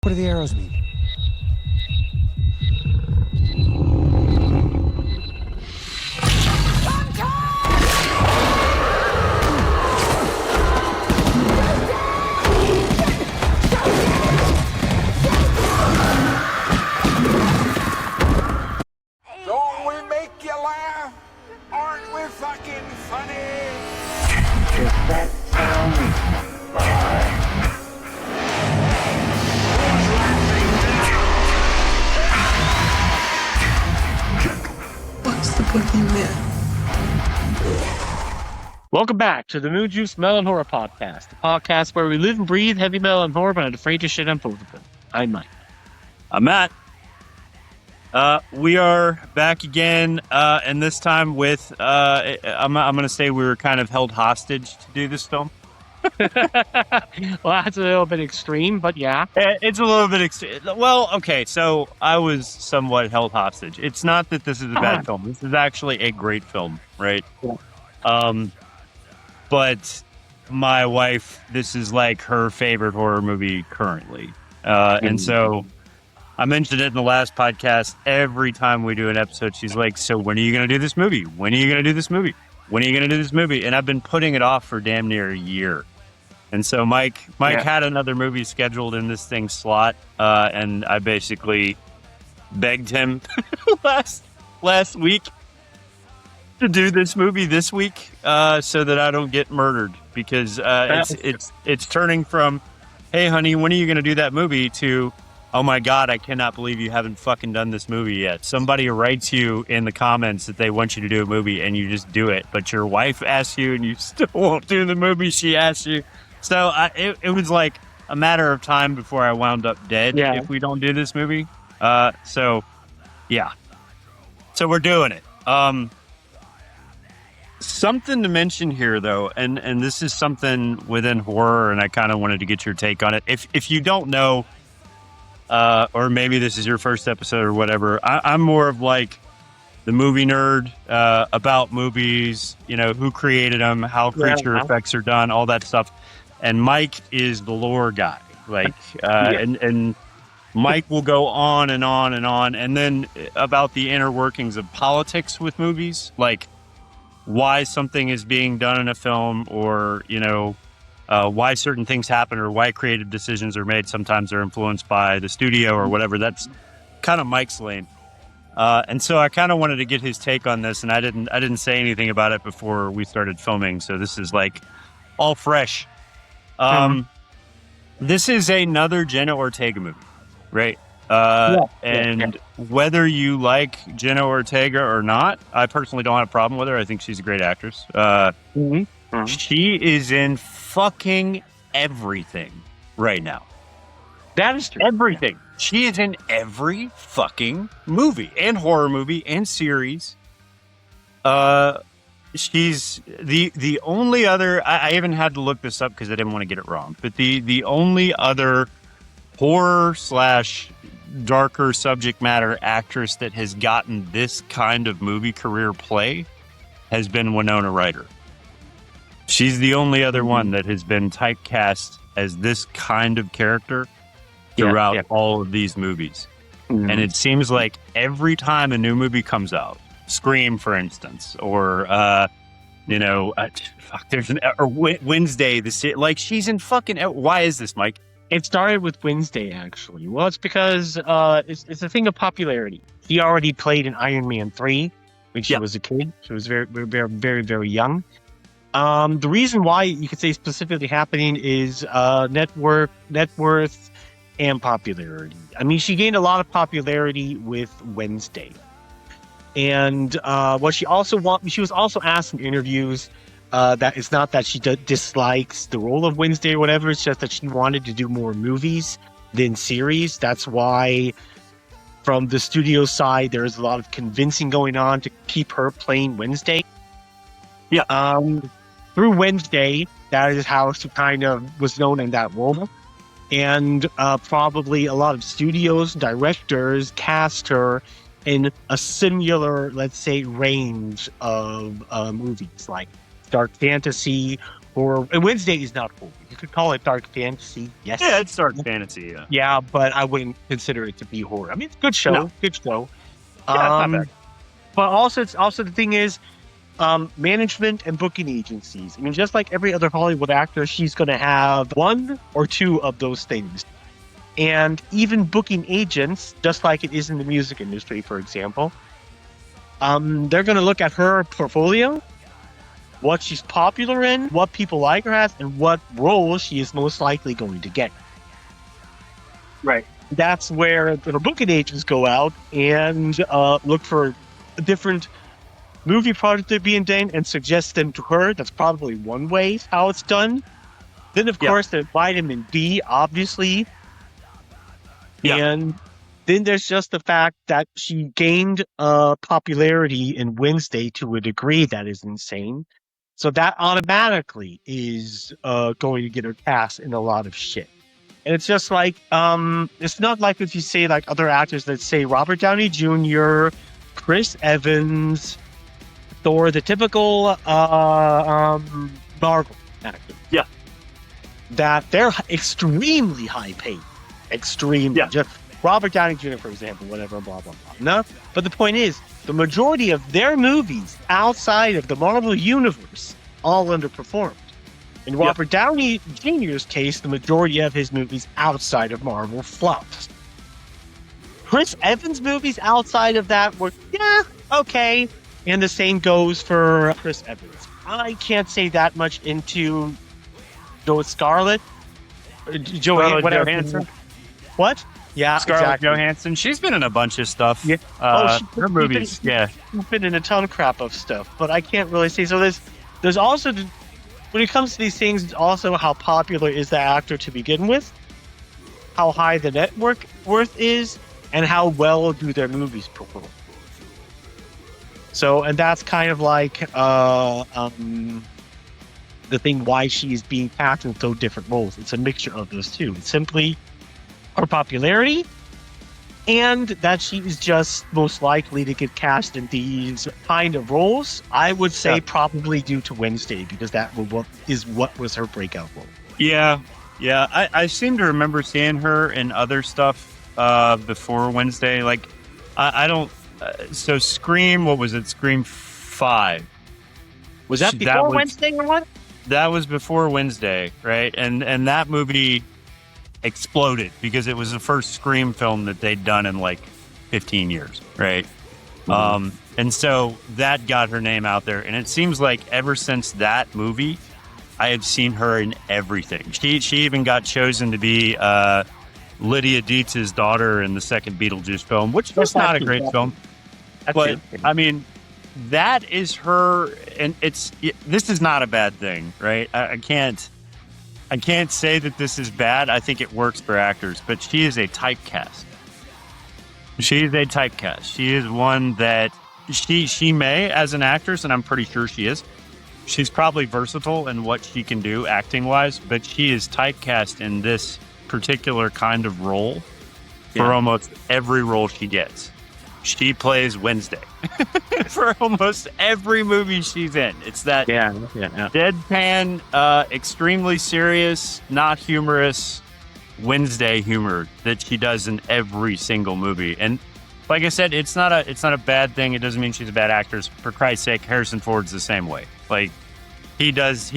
What do the arrows mean? Don't we make you laugh? Aren't we fucking funny? Does that sound fine? What's the boogeyman? Welcome back to the Moonjuice Melon Horror Podcast, the podcast where we live and breathe heavy metal and horror, but I'm afraid to shit on both of them. I'm Mike. I'm Matt. We are back again, and this time with, I'm going to say we were kind of held hostage to do this film. Well, that's a little bit extreme, but yeah. It's a little bit well, okay, so I was somewhat held hostage. It's not that this is a bad film. This is actually a great film, right? Yeah. But my wife, this is like her favorite horror movie currently. And so I mentioned it in the last podcast. Every time we do an episode, she's like, so when are you going to do this movie? When are you going to do this movie? When are you going to do this movie? And I've been putting it off for damn near a year. And so Mike had another movie scheduled in this thing's slot. And I basically begged him last week to do this movie this week, so that I don't get murdered, because it's turning from, hey honey, when are you going to do that movie, to, oh my God, I cannot believe you haven't fucking done this movie yet. Somebody writes you in the comments that they want you to do a movie and you just do it, but your wife asks you and you still won't do the movie she asks you. So it was like a matter of time before I wound up dead if we don't do this movie. So we're doing it. Something to mention here, though, and this is something within horror, and I kind of wanted to get your take on it. If you don't know, or maybe this is your first episode or whatever, I'm more of like the movie nerd, about movies, who created them, how creature effects are done, all that stuff. And Mike is the lore guy, and Mike will go on and on and on, and then about the inner workings of politics with movies, like why something is being done in a film, or why certain things happen, or why creative decisions are made. Sometimes they're influenced by the studio or whatever. That's kind of Mike's lane. And so I kind of wanted to get his take on this, and I didn't say anything about it before we started filming. So this is like all fresh. This is another Jenna Ortega movie, right? Whether you like Jenna Ortega or not, I personally don't have a problem with her. I think she's a great actress. She is in fucking everything right now. That is true. Everything. Yeah. She is in every fucking movie and horror movie and series. She's the only other, I even had to look this up because I didn't want to get it wrong, but the only other horror / darker subject matter actress that has gotten this kind of movie career play has been Winona Ryder. She's the only other one that has been typecast as this kind of character throughout all of these movies. And it seems like every time a new movie comes out, Scream, for instance, or Wednesday, she's in fucking. Why is this, Mike? It started with Wednesday, actually. Well, it's because it's a thing of popularity. He already played in Iron Man 3 when she was a kid. She was very, very, very, very young. The reason why you could say specifically happening is net worth, and popularity. I mean, she gained a lot of popularity with Wednesday. And what she was also asked in interviews that it's not that she dislikes the role of Wednesday or whatever. It's just that she wanted to do more movies than series. That's why, from the studio side, there's a lot of convincing going on to keep her playing Wednesday. Yeah. Through Wednesday, that is how she kind of was known in that role. And probably a lot of studios, directors cast her in a similar, let's say, range of movies like dark fantasy horror. And Wednesday is not horror. You could call it dark fantasy. Yes. Yeah, it's dark fantasy. Yeah. Yeah, but I wouldn't consider it to be horror. I mean, it's a good show. No. Good show. Yeah, it's not bad. But also, the thing is, management and booking agencies. I mean, just like every other Hollywood actor, she's going to have one or two of those things. And even booking agents, just like it is in the music industry, for example, they're going to look at her portfolio, what she's popular in, what people like her as, and what role she is most likely going to get. Right. That's where the booking agents go out and look for different movie projects that are being done and suggest them to her. That's probably one way how it's done. Then, of course, there's vitamin D, obviously. Yeah. And then there's just the fact that she gained popularity in Wednesday to a degree that is insane. So that automatically is going to get her cast in a lot of shit. And it's just like, it's not like if you say like other actors that say Robert Downey Jr., Chris Evans, Thor, the typical Marvel actor. Yeah. That they're extremely high paid. Extremely. Yeah. Just Robert Downey Jr., for example, whatever, blah, blah, blah. No? But the point is, the majority of their movies outside of the Marvel Universe all underperformed. In Robert Downey Jr.'s case, the majority of his movies outside of Marvel flopped. Chris Evans' movies outside of that were, okay. And the same goes for Chris Evans. I can't say that much into Scarlett. Johansson. What? Yeah, Scarlett exactly. Johansson. She's been in a bunch of stuff. Yeah. Her movies. She's been in a ton of crap of stuff, but I can't really say. So there's also, when it comes to these things, it's also how popular is the actor to begin with, how high the net worth is, and how well do their movies perform. So, and that's kind of like the thing why she is being cast in so different roles. It's a mixture of those two. It's simply her popularity, and that she is just most likely to get cast in these kind of roles. I would say probably due to Wednesday, because that is what was her breakout role. Yeah. I seem to remember seeing her in other stuff before Wednesday. Like, I don't. So Scream, what was it? Scream 5. Was that before Wednesday or what? That was before Wednesday, right? And that movie exploded because it was the first Scream film that they'd done in like 15 years, right? Mm-hmm. And so that got her name out there. And it seems like ever since that movie, I have seen her in everything. She even got chosen to be Lydia Dietz's daughter in the second Beetlejuice film, which was not a great film. But I mean, that is her, and this is not a bad thing, right? I can't say that this is bad. I think it works for actors, but she is a typecast. She is a typecast. She is one that she may, as an actress, and I'm pretty sure she is. She's probably versatile in what she can do acting wise, but she is typecast in this particular kind of role for almost every role she gets. She plays Wednesday for almost every movie she's in. It's that deadpan, extremely serious, not humorous Wednesday humor that she does in every single movie. And like I said, it's not a bad thing. It doesn't mean she's a bad actress. For Christ's sake, Harrison Ford's the same way. Like, he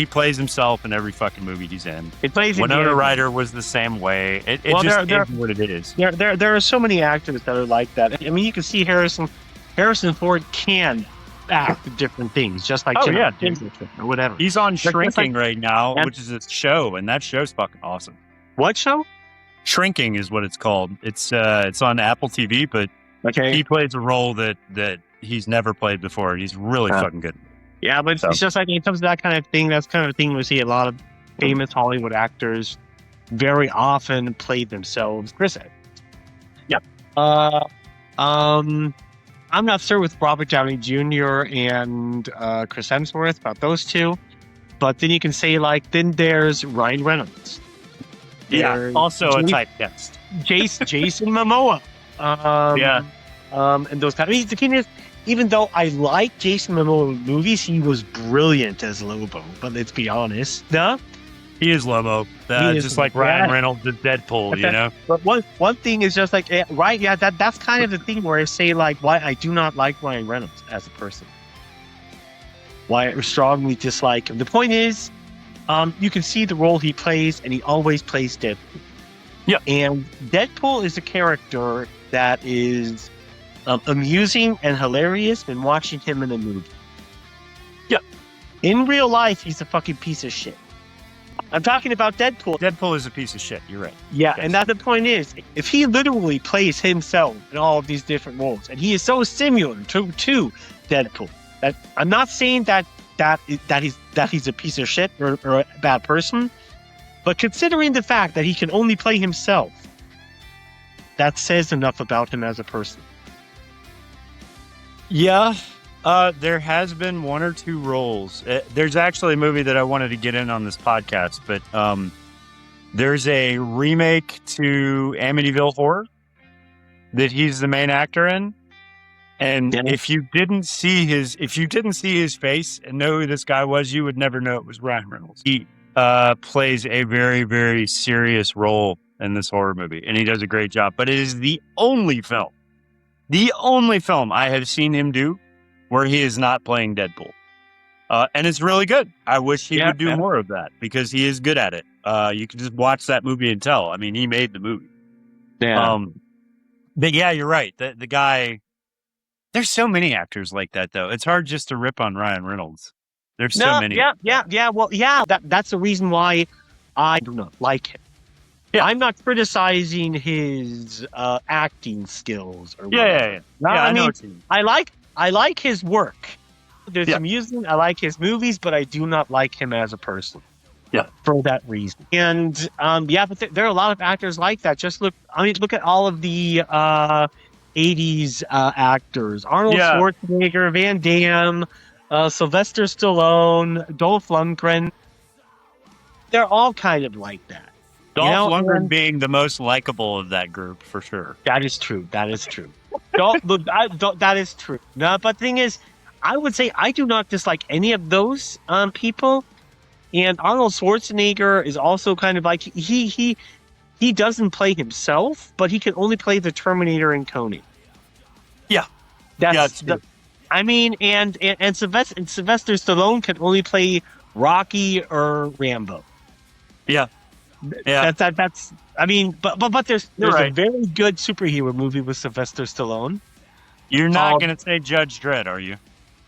plays himself in every fucking movie he's in. Winona Ryder was the same way. It just is what it is. There are so many actors that are like that. I mean, you can see Harrison Ford can act different things, just like Jenna or whatever. He's on Shrinking right now, which is a show, and that show's fucking awesome. What show? Shrinking is what it's called. It's on Apple TV, but he plays a role that he's never played before. He's really fucking good. Yeah, but it's just like when it comes to that kind of thing, that's kind of a thing we see a lot of famous Hollywood actors very often play themselves. Chris Evans. Yep. I'm not sure with Robert Downey Jr. and Chris Hemsworth about those two, but then you can say then there's Ryan Reynolds. Also a typecast. Jason Momoa. And those kind of. I mean, the thing is, even though I like Jason Momoa movies, he was brilliant as Lobo. But let's be honest, no, He is Lobo, just like Ryan Reynolds is Deadpool, you know. But one thing is just like right, yeah, that's kind of the thing where I say like why I do not like Ryan Reynolds as a person. Why I strongly dislike him. The point is, you can see the role he plays, and he always plays Deadpool. Yeah, and Deadpool is a character that is amusing and hilarious when watching him in a movie. Yeah. In real life, he's a fucking piece of shit. I'm talking about Deadpool. Deadpool is a piece of shit. You're right. Yeah, yes. And that's the point is, if he literally plays himself in all of these different roles, and he is so similar to Deadpool, that I'm not saying that he's a piece of shit or a bad person, but considering the fact that he can only play himself, that says enough about him as a person. Yeah, there has been one or two roles. There's actually a movie that I wanted to get in on this podcast, but there's a remake to Amityville Horror that he's the main actor in. And if you didn't see his face and know who this guy was, you would never know it was Ryan Reynolds. He plays a very, very serious role in this horror movie, and he does a great job. But it is the only film I have seen him do where he is not playing Deadpool. And it's really good. I wish he would do more of that because he is good at it. You can just watch that movie and tell. I mean, he made the movie. Yeah. But yeah, you're right. The guy, there's so many actors like that, though. It's hard just to rip on Ryan Reynolds. There's so many. Yeah. Well, yeah, that's the reason why I do not like him. Yeah. I'm not criticizing his acting skills or whatever. Yeah. No, I know what you mean. I like his work. There's amusing. I like his movies, but I do not like him as a person. Yeah, for that reason. And but there are a lot of actors like that. Just look at all of the 80s actors: Arnold Schwarzenegger, Van Damme, Sylvester Stallone, Dolph Lundgren. They're all kind of like that. Dolph Lundgren being the most likable of that group, for sure. That is true. That is true. That is true. No, but the thing is, I would say I do not dislike any of those people. And Arnold Schwarzenegger is also kind of like he doesn't play himself, but he can only play the Terminator and Coney. Yeah, that's true. And Sylvester Stallone can only play Rocky or Rambo. Yeah. That's but there's a very good superhero movie with Sylvester Stallone. You're not going to say Judge Dredd, are you?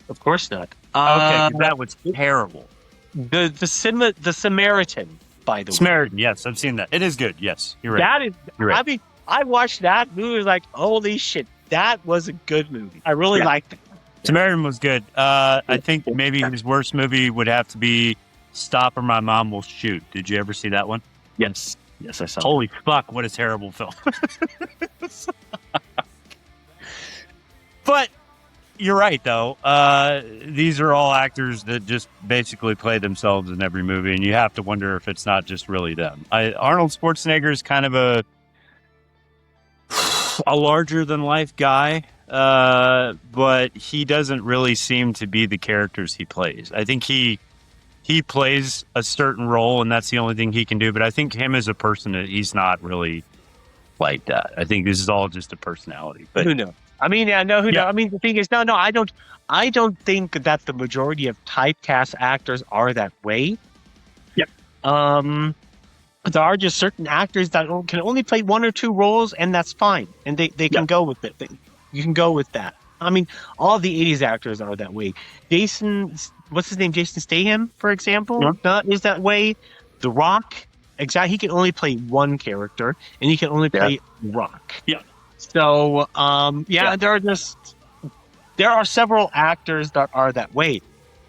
Of course not. Okay, that was terrible. The Samaritan, by the way. Samaritan, yes, I've seen that. It is good. Yes, you're right. You're right. I mean, I watched that movie. Like, holy shit, that was a good movie. I really liked it. Samaritan was good. I think maybe his worst movie would have to be Stop or My Mom Will Shoot. Did you ever see that one? Yes, I saw. Holy fuck, what a terrible film. But you're right, though. These are all actors that just basically play themselves in every movie, and you have to wonder if it's not just really them. Arnold Schwarzenegger is kind of a larger-than-life guy, but he doesn't really seem to be the characters he plays. I think he plays a certain role, and that's the only thing he can do. But I think him as a person, he's not really like that. I think this is all just a personality. But who knows? I mean, who knows? I mean, the thing is, I don't think that the majority of typecast actors are that way. Yep. There are just certain actors that can only play one or two roles, and that's fine, and they can go with it. You can go with that. I mean, all the 80s actors are that way. What's his name? Jason Statham, for example, is that way. The Rock, exactly. He can only play one character, and he can only play Rock. Yeah. So, there are several actors that are that way,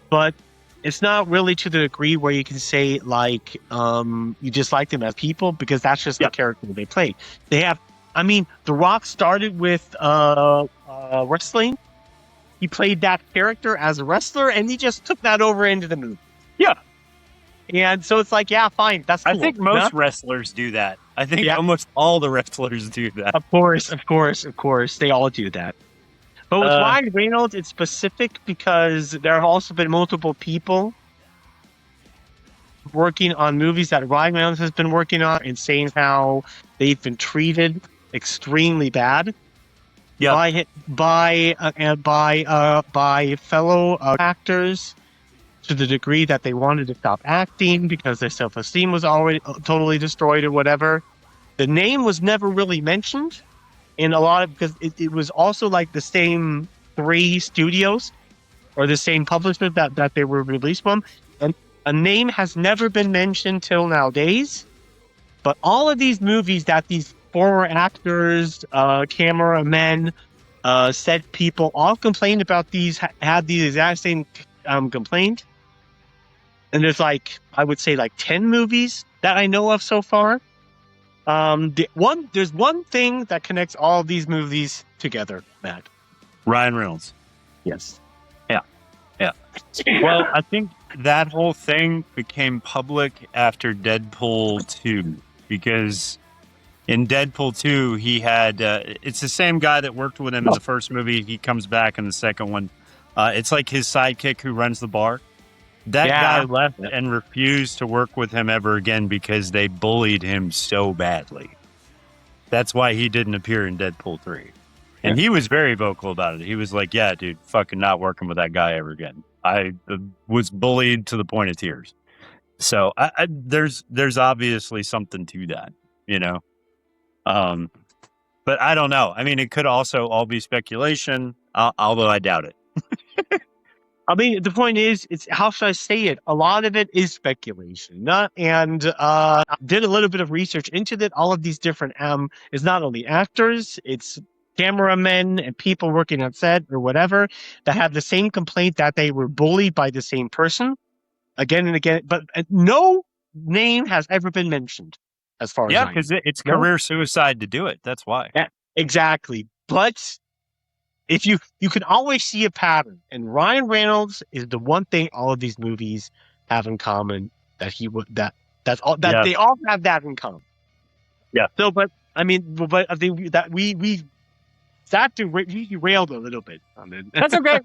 but it's not really to the degree where you can say like you dislike them as people, because that's just the character they play. They have. I mean, The Rock started with wrestling. He played that character as a wrestler, and he just took that over into the movie. Yeah. And so it's like, yeah, fine. That's cool. I think most wrestlers do that. I think almost all the wrestlers do that. Of course. They all do that. But with Ryan Reynolds, it's specific because there have also been multiple people working on movies that Ryan Reynolds has been working on and saying how they've been treated extremely bad by fellow actors, to the degree that they wanted to stop acting because their self-esteem was already totally destroyed or whatever. The name was never really mentioned in a lot of, because it was also like the same 3 studios or the same publisher that they were released from. And a name has never been mentioned till nowadays. But all of these movies that these former actors, cameramen, set people all complained about, these had the exact same complaint. And there's I would say 10 movies that I know of so far. There's one thing that connects all of these movies together, Matt. Ryan Reynolds. Yes. Yeah. Well, I think that whole thing became public after Deadpool 2, because in Deadpool 2, he had, it's the same guy that worked with him in the first movie. He comes back in the second one. It's like his sidekick who runs the bar. That guy left and refused to work with him ever again because they bullied him so badly. That's why he didn't appear in Deadpool 3. And he was very vocal about it. He was like, yeah, dude, fucking not working with that guy ever again. I was bullied to the point of tears. So there's obviously something to that, you know? But I don't know. I mean, it could also all be speculation, although I doubt it. I mean, the point is, it's, how should I say it? A lot of it is speculation. Did a little bit of research into that. All of these different, it's not only actors, it's cameramen and people working on set or whatever that have the same complaint, that they were bullied by the same person again and again. But no name has ever been mentioned as far as I know. Because it's career suicide to do it. That's why. Yeah, exactly. But if you can always see a pattern, and Ryan Reynolds is the one thing all of these movies have in common, that he would they all have that in common. Yeah. So, but I mean, but I think that we derailed a little bit on it. That's okay.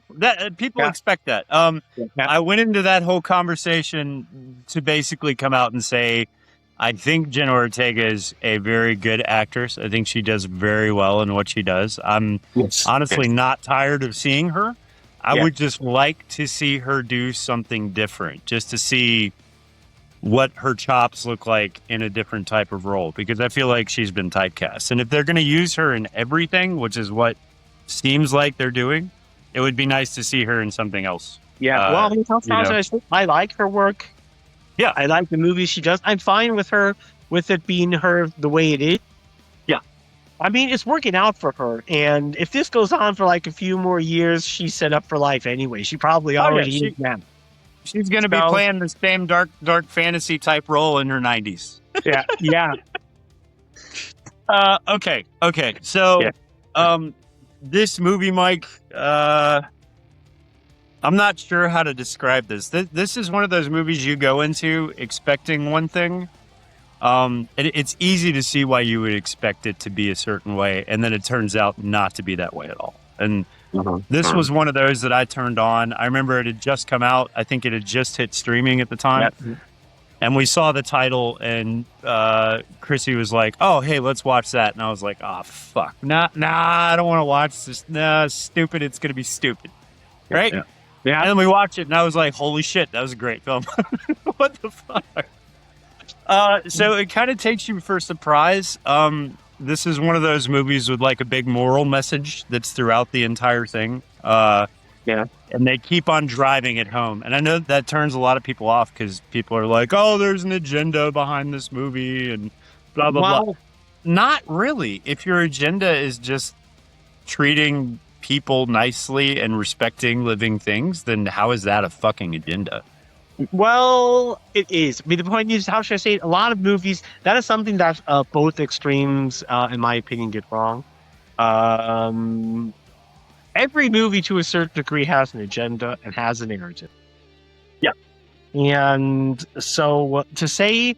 People expect that. I went into that whole conversation to basically come out and say, I think Jenna Ortega is a very good actress. I think she does very well in what she does. I'm honestly not tired of seeing her. I would just like to see her do something different, just to see what her chops look like in a different type of role, because I feel like she's been typecast. And if they're going to use her in everything, which is what seems like they're doing, it would be nice to see her in something else. Yeah, I like her work. Yeah, I like the movies she does. I'm fine with her, with it being her the way it is. Yeah. I mean, it's working out for her. And if this goes on for like a few more years, she's set up for life anyway. She probably already is now. She's going to be playing the same dark fantasy type role in her 90s. Yeah, yeah. Okay. So, this movie, Mike, I'm not sure how to describe this. This is one of those movies you go into expecting one thing. It's easy to see why you would expect it to be a certain way, and then it turns out not to be that way at all. And this was one of those that I turned on. I remember it had just come out. I think it had just hit streaming at the time. Yep. And we saw the title, and Chrissy was like, oh, hey, let's watch that. And I was like, oh, fuck. Nah, I don't want to watch this. Nah, stupid. It's going to be stupid. Right? Yeah. And then we watched it, and I was like, holy shit, that was a great film. What the fuck? So it kind of takes you for a surprise. This is one of those movies with like a big moral message that's throughout the entire thing. And they keep on driving it home. And I know that turns a lot of people off because people are like, oh, there's an agenda behind this movie and blah, blah, blah. Not really. If your agenda is just treating people nicely and respecting living things, then how is that a fucking agenda? Well, it is. I mean, the point is, how should I say it? A lot of movies, that is something that both extremes, in my opinion, get wrong. Every movie, to a certain degree, has an agenda and has a narrative. Yeah. And so to say,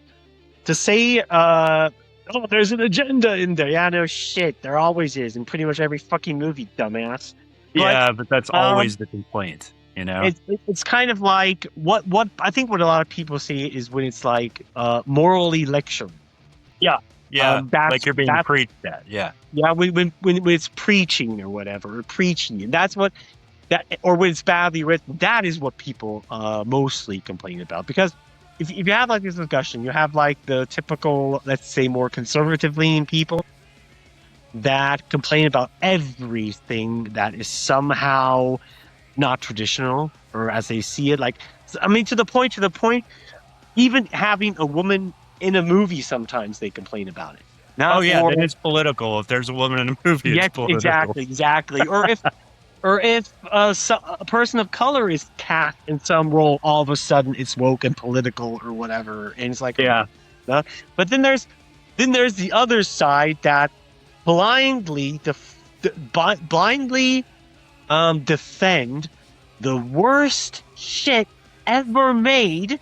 oh, there's an agenda in there. Yeah, no shit. There always is in pretty much every fucking movie, dumbass. But that's always the complaint, you know? It's kind of like what I think what a lot of people see is when it's like morally lecturing. Yeah, like you're being preached at. Yeah, when it's preaching or whatever, or preaching, and that's what that, or when it's badly written, that is what people mostly complain about. Because if you have like this discussion, you have like the typical, let's say, more conservative leaning people that complain about everything that is somehow not traditional, or as they see it, like, I mean, to the point, even having a woman in a movie, sometimes they complain about it. Now, then it's political. If there's a woman in a movie, it's political. Exactly. Or if a person of color is cast in some role, all of a sudden it's woke and political or whatever, and it's like, but then there's the other side that blindly defend the worst shit ever made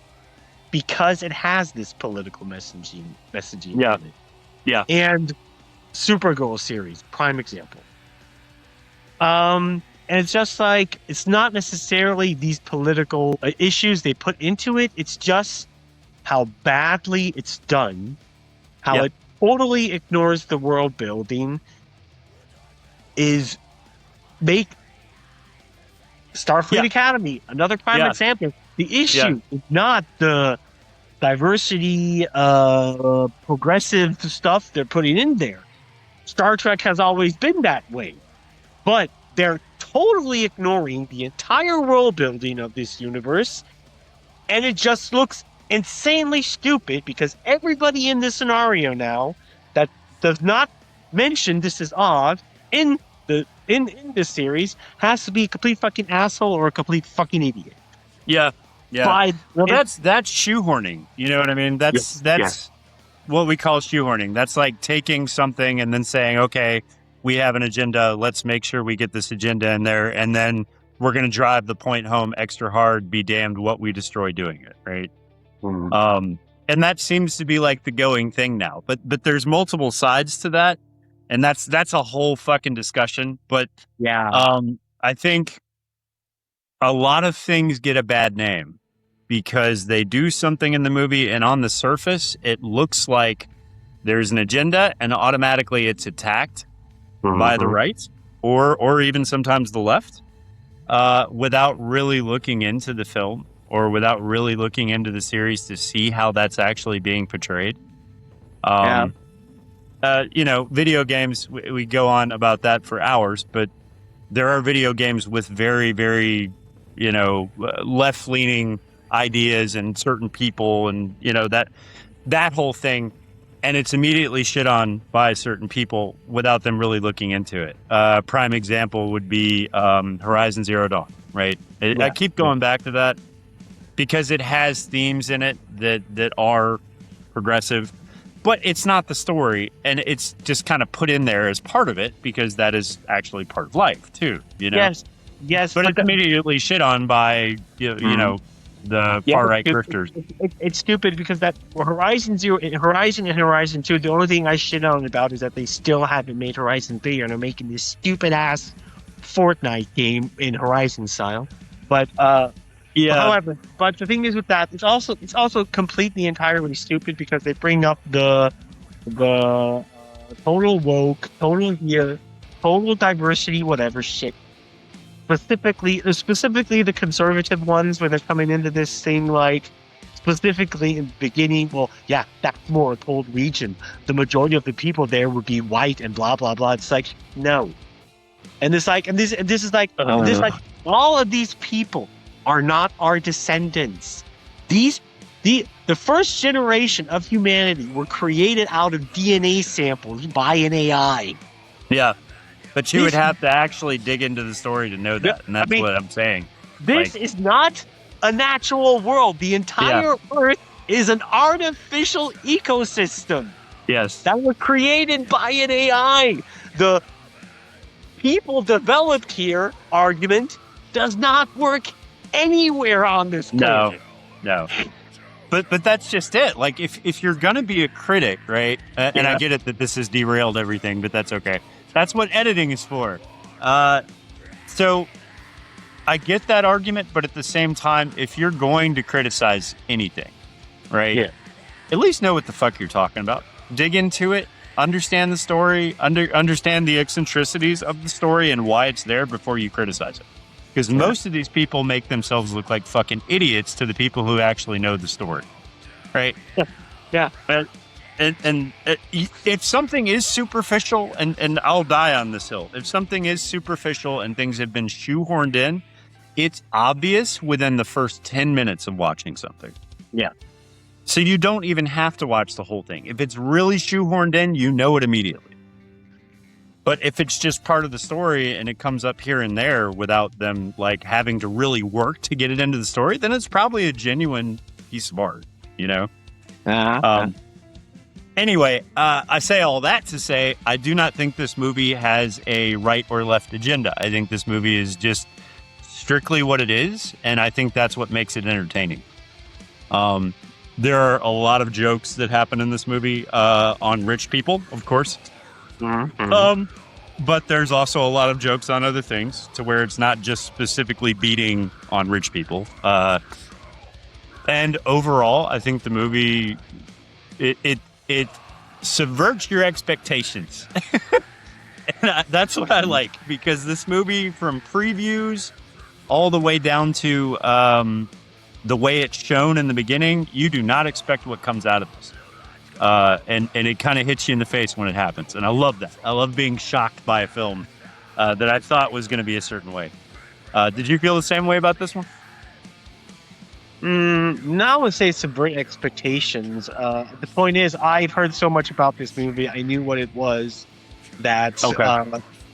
because it has this political messaging. Yeah. And Supergirl series, prime example. And it's just like, it's not necessarily these political issues they put into it. It's just how badly it's done, how it totally ignores the world building. Is make Starfleet Academy another prime example. The issue is not the diversity, progressive stuff they're putting in there. Star Trek has always been that way, but they're totally ignoring the entire world building of this universe, and it just looks insanely stupid because everybody in this scenario now that does not mention this is odd in this series has to be a complete fucking asshole or a complete fucking idiot. Yeah. Well, that's shoehorning. You know what I mean? That's what we call shoehorning. That's like taking something and then saying, okay, we have an agenda. Let's make sure we get this agenda in there, and then we're going to drive the point home extra hard. Be damned what we destroy doing it, right? Mm-hmm. And that seems to be like the going thing now. But there's multiple sides to that, and that's a whole fucking discussion. But I think a lot of things get a bad name because they do something in the movie, and on the surface, it looks like there's an agenda, and automatically it's attacked by the right or even sometimes the left, without really looking into the film or without really looking into the series to see how that's actually being portrayed. Video games, we go on about that for hours, but there are video games with very, very, left-leaning ideas and certain people and, that whole thing. And it's immediately shit on by certain people without them really looking into it. Prime example would be Horizon Zero Dawn, right? I keep going back to that because it has themes in it that are progressive, but it's not the story. And it's just kind of put in there as part of it because that is actually part of life too, Yes. But it's immediately shit on by, the far-right grifters. It's stupid because that Horizon and Horizon 2, the only thing I shit on about is that they still haven't made Horizon 3 and are making this stupid-ass Fortnite game in Horizon style. But, however, but the thing is with that, it's also completely entirely stupid because they bring up the total woke, total diversity, whatever shit. Specifically the conservative ones where they're coming into this thing like specifically in the beginning, that's more a cold region. The majority of the people there would be white and blah blah blah. It's like no. And this is like all of these people are not our descendants. The first generation of humanity were created out of DNA samples by an AI. Yeah. But you would have to actually dig into the story to know that, and that's what I'm saying. This is not a natural world. The entire Earth is an artificial ecosystem. Yes. That was created by an AI. The people developed here argument does not work anywhere on this planet. No. But that's just it. Like, if you're going to be a critic, right, and I get it that this has derailed everything, but that's okay. That's what editing is for. So I get that argument, but at the same time, if you're going to criticize anything, right? Yeah. At least know what the fuck you're talking about. Dig into it, understand the story, understand the eccentricities of the story and why it's there before you criticize it. Because most of these people make themselves look like fucking idiots to the people who actually know the story, right? Yeah. And if something is superficial, and I'll die on this hill, if something is superficial and things have been shoehorned in, it's obvious within the first 10 minutes of watching something. Yeah. So you don't even have to watch the whole thing. If it's really shoehorned in, you know it immediately. But if it's just part of the story and it comes up here and there without them like having to really work to get it into the story, then it's probably a genuine piece of art, you know? Anyway, I say all that to say, I do not think this movie has a right or left agenda. I think this movie is just strictly what it is, and I think that's what makes it entertaining. There are a lot of jokes that happen in this movie on rich people, of course. But there's also a lot of jokes on other things to where it's not just specifically beating on rich people. And overall, I think the movie, it subverts your expectations. And that's what I like, because this movie, from previews all the way down to the way it's shown in the beginning, you do not expect what comes out of this. And it kind of hits you in the face when it happens. And I love that. I love being shocked by a film that I thought was going to be a certain way. Did you feel the same way about this one? No, I would say subvert expectations. The point is, I've heard so much about this movie. I knew what it was. That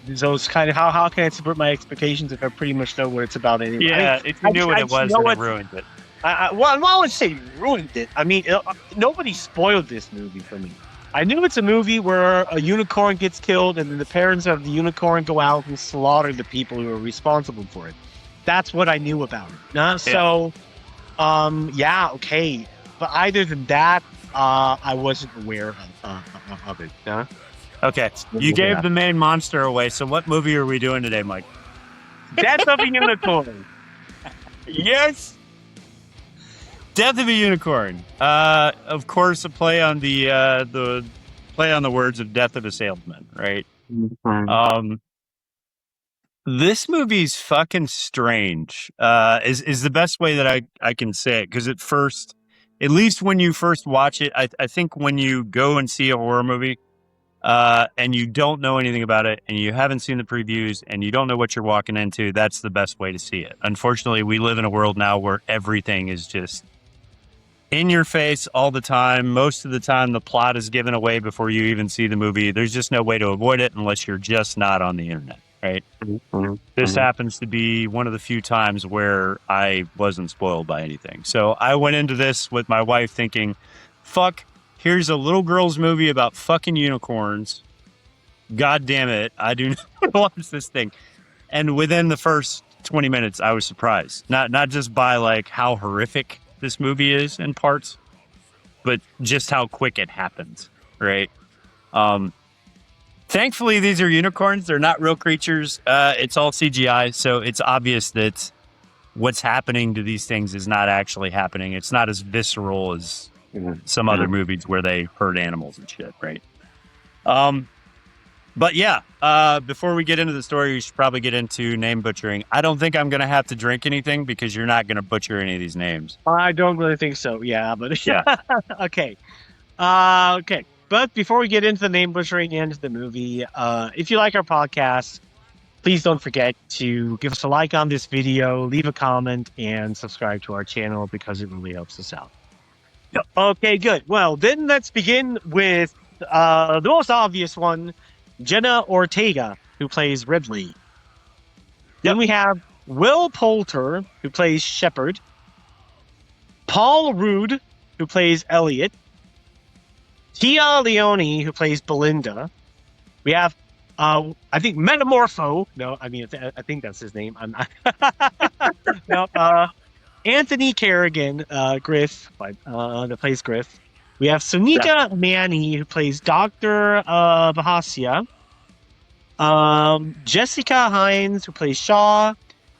those kind of how can I subvert my expectations if I pretty much know what it's about anyway? Yeah, if you knew what it was, then it ruined it. Well, I would say ruined it. I mean, nobody spoiled this movie for me. I knew it's a movie where a unicorn gets killed, and then the parents of the unicorn go out and slaughter the people who are responsible for it. That's what I knew about it. So, okay. But other than that, I wasn't aware of it. Okay, you gave the main monster away. So, what movie are we doing today, Mike? Death of a Unicorn. Yes. Death of a Unicorn. Of course, a play on the play on the words of Death of a Salesman, right? Mm-hmm. This movie's fucking strange. Is the best way that I can say it, because at least when you first watch it, I think when you go and see a horror movie, and you don't know anything about it, and you haven't seen the previews, and you don't know what you're walking into, that's the best way to see it. Unfortunately, we live in a world now where everything is just in your face all the time. Most of the time, the plot is given away before you even see the movie. There's just no way to avoid it unless you're just not on the internet, right? Mm-hmm. This happens to be one of the few times where I wasn't spoiled by anything. So I went into this with my wife thinking, fuck, here's a little girl's movie about fucking unicorns. God damn it, I do not watch this thing. And within the first 20 minutes, I was surprised. Not just by like how horrific this movie is in parts, but just how quick it happens, right? Thankfully, these are unicorns. They're not real creatures. It's all CGI, so it's obvious that what's happening to these things is not actually happening. It's not as visceral as some other movies where they hurt animals and shit, right? But yeah, before we get into the story, we should probably get into name butchering. I don't think I'm going to have to drink anything because you're not going to butcher any of these names. I don't really think so. Yeah, but yeah. Okay. Okay. But before we get into the name butchering and the movie, if you like our podcast, please don't forget to give us a like on this video, leave a comment, and subscribe to our channel because it really helps us out. Yep. Okay, good. Well, then let's begin with the most obvious one, Jenna Ortega, who plays Ridley. Yep. Then we have Will Poulter, who plays Shepard. Paul Rudd, who plays Elliot. Tia Leone, who plays Belinda. We have, I think, Metamorpho. No, I mean, I think that's his name. I'm not. No, Anthony Kerrigan, Griff, that plays Griff. We have Sonika Manny, who plays Dr. Bahasia. Jessica Hines, who plays Shaw,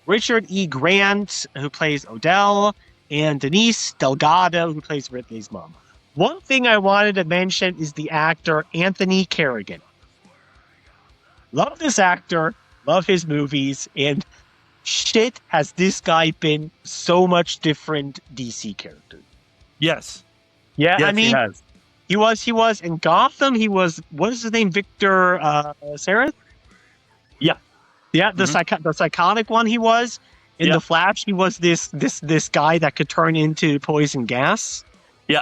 Richard E. Grant, who plays Odell, and Denise Delgado, who plays Ridley's mom. One thing I wanted to mention is the actor Anthony Carrigan. Love this actor, love his movies, and shit has this guy been so much different DC characters. Yes. Yeah, Yes, I mean, he has. he was in Gotham. He was, what is his name? Victor Sarah? Yeah. Yeah, the psychotic one he was. In Yeah. The Flash, he was this guy that could turn into poison gas. Yeah.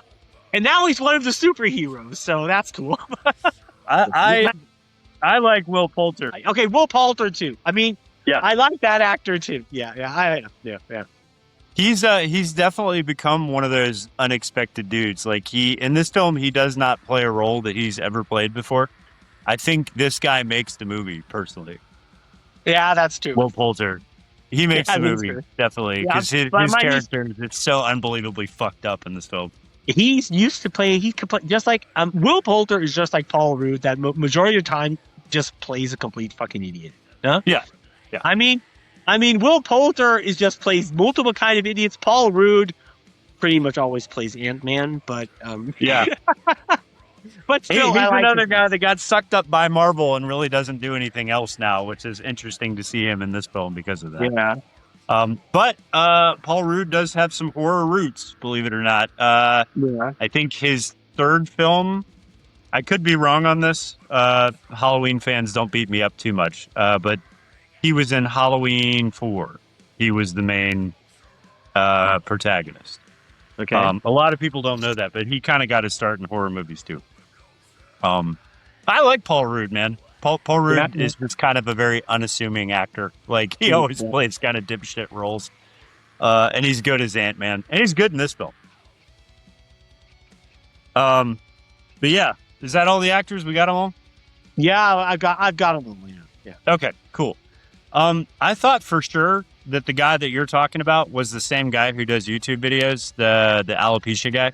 And now he's one of the superheroes, so that's cool. I like Will Poulter. Okay, Will Poulter too. I mean, Yeah. I like that actor too. Yeah. He's definitely become one of those unexpected dudes. Like in this film, he does not play a role that he's ever played before. I think this guy makes the movie personally. Yeah, that's true. Will Poulter. He makes the movie, definitely. Because his character is so unbelievably fucked up in this film. He's used to play, he could play, just like, Will Poulter is just like Paul Rudd, that majority of the time just plays a complete fucking idiot. Huh? Yeah. I mean, Will Poulter plays multiple kind of idiots. Paul Rudd pretty much always plays Ant-Man, but, Yeah. but still, he's I like another his- guy that got sucked up by Marvel and really doesn't do anything else now, which is interesting to see him in this film because of that. Yeah. But Paul Rudd does have some horror roots, believe it or not. Yeah. I think his third film, I could be wrong on this. Halloween fans don't beat me up too much. But he was in Halloween 4. He was the main protagonist. Okay. A lot of people don't know that, but he kind of got his start in horror movies too. I like Paul Rudd, man. Paul Rudd is just kind of a very unassuming actor. Like, he always plays kind of dipshit roles. And he's good as Ant-Man. And he's good in this film. But yeah, is that all the actors? We got them all? Yeah, I've got them all. Yeah. Okay, cool. I thought for sure that the guy that you're talking about was the same guy who does YouTube videos, the alopecia guy.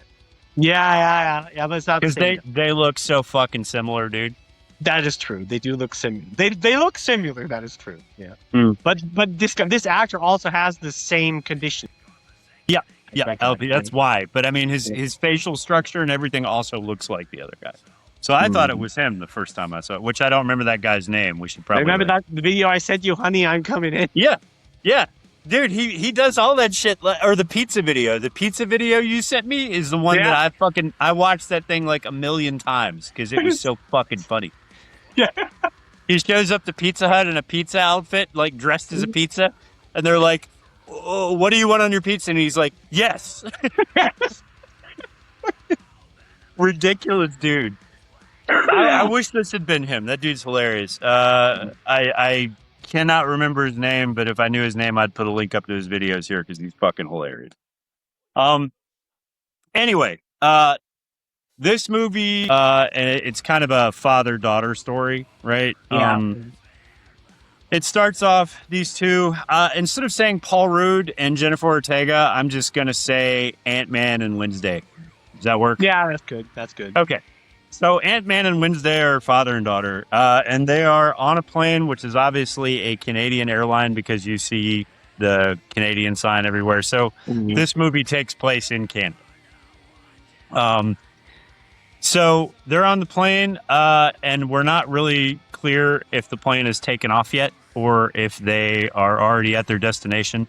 Yeah, but it's not the Because same. they look so fucking similar, dude. That is true. They do look similar. They look similar. That is true. Yeah. Mm. But this actor also has the same condition. Yeah, Exactly. that's why. But I mean, his facial structure and everything also looks like the other guy. So I thought it was him the first time I saw it, which I don't remember that guy's name. We should probably Remember that the video I sent you, honey? I'm coming in. Yeah. Dude, he does all that shit. Or the pizza video. The pizza video you sent me is the one that I watched that thing like a million times because it was so fucking funny. Yeah. He shows up to Pizza Hut in a pizza outfit, like dressed as a pizza, and they're like, "Oh, what do you want on your pizza?" And he's like, "Yes." Ridiculous dude. I wish this had been him. That dude's hilarious. I cannot remember his name, but if I knew his name, I'd put a link up to his videos here because he's fucking hilarious. Anyway, this movie, it's kind of a father-daughter story, right? Yeah. It starts off, these two, instead of saying Paul Rudd and Jennifer Ortega, I'm just going to say Ant-Man and Wednesday. Does that work? Yeah, that's good. Okay. So Ant-Man and Wednesday are father and daughter, and they are on a plane, which is obviously a Canadian airline because you see the Canadian sign everywhere. So this movie takes place in Canada. So they're on the plane, and we're not really clear if the plane has taken off yet or if they are already at their destination.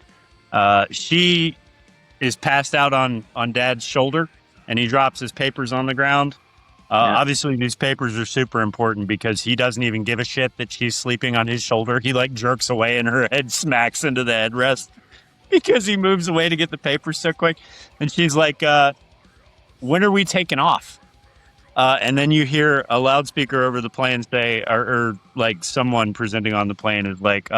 She is passed out on Dad's shoulder, and he drops his papers on the ground. Obviously, these papers are super important because he doesn't even give a shit that she's sleeping on his shoulder. He like jerks away and her head smacks into the headrest because he moves away to get the papers so quick. And she's like, when are we taking off? And then you hear a loudspeaker over the plane say, or like someone presenting on the plane is like,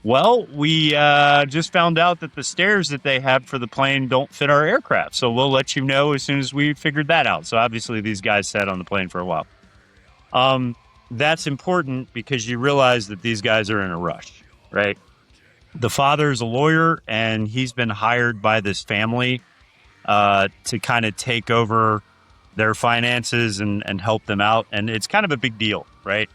well, we just found out that the stairs that they have for the plane don't fit our aircraft. So we'll let you know as soon as we figured that out. So obviously these guys sat on the plane for a while. That's important because you realize that these guys are in a rush, right? The father's a lawyer and he's been hired by this family to kind of take over their finances and help them out. And it's kind of a big deal, right?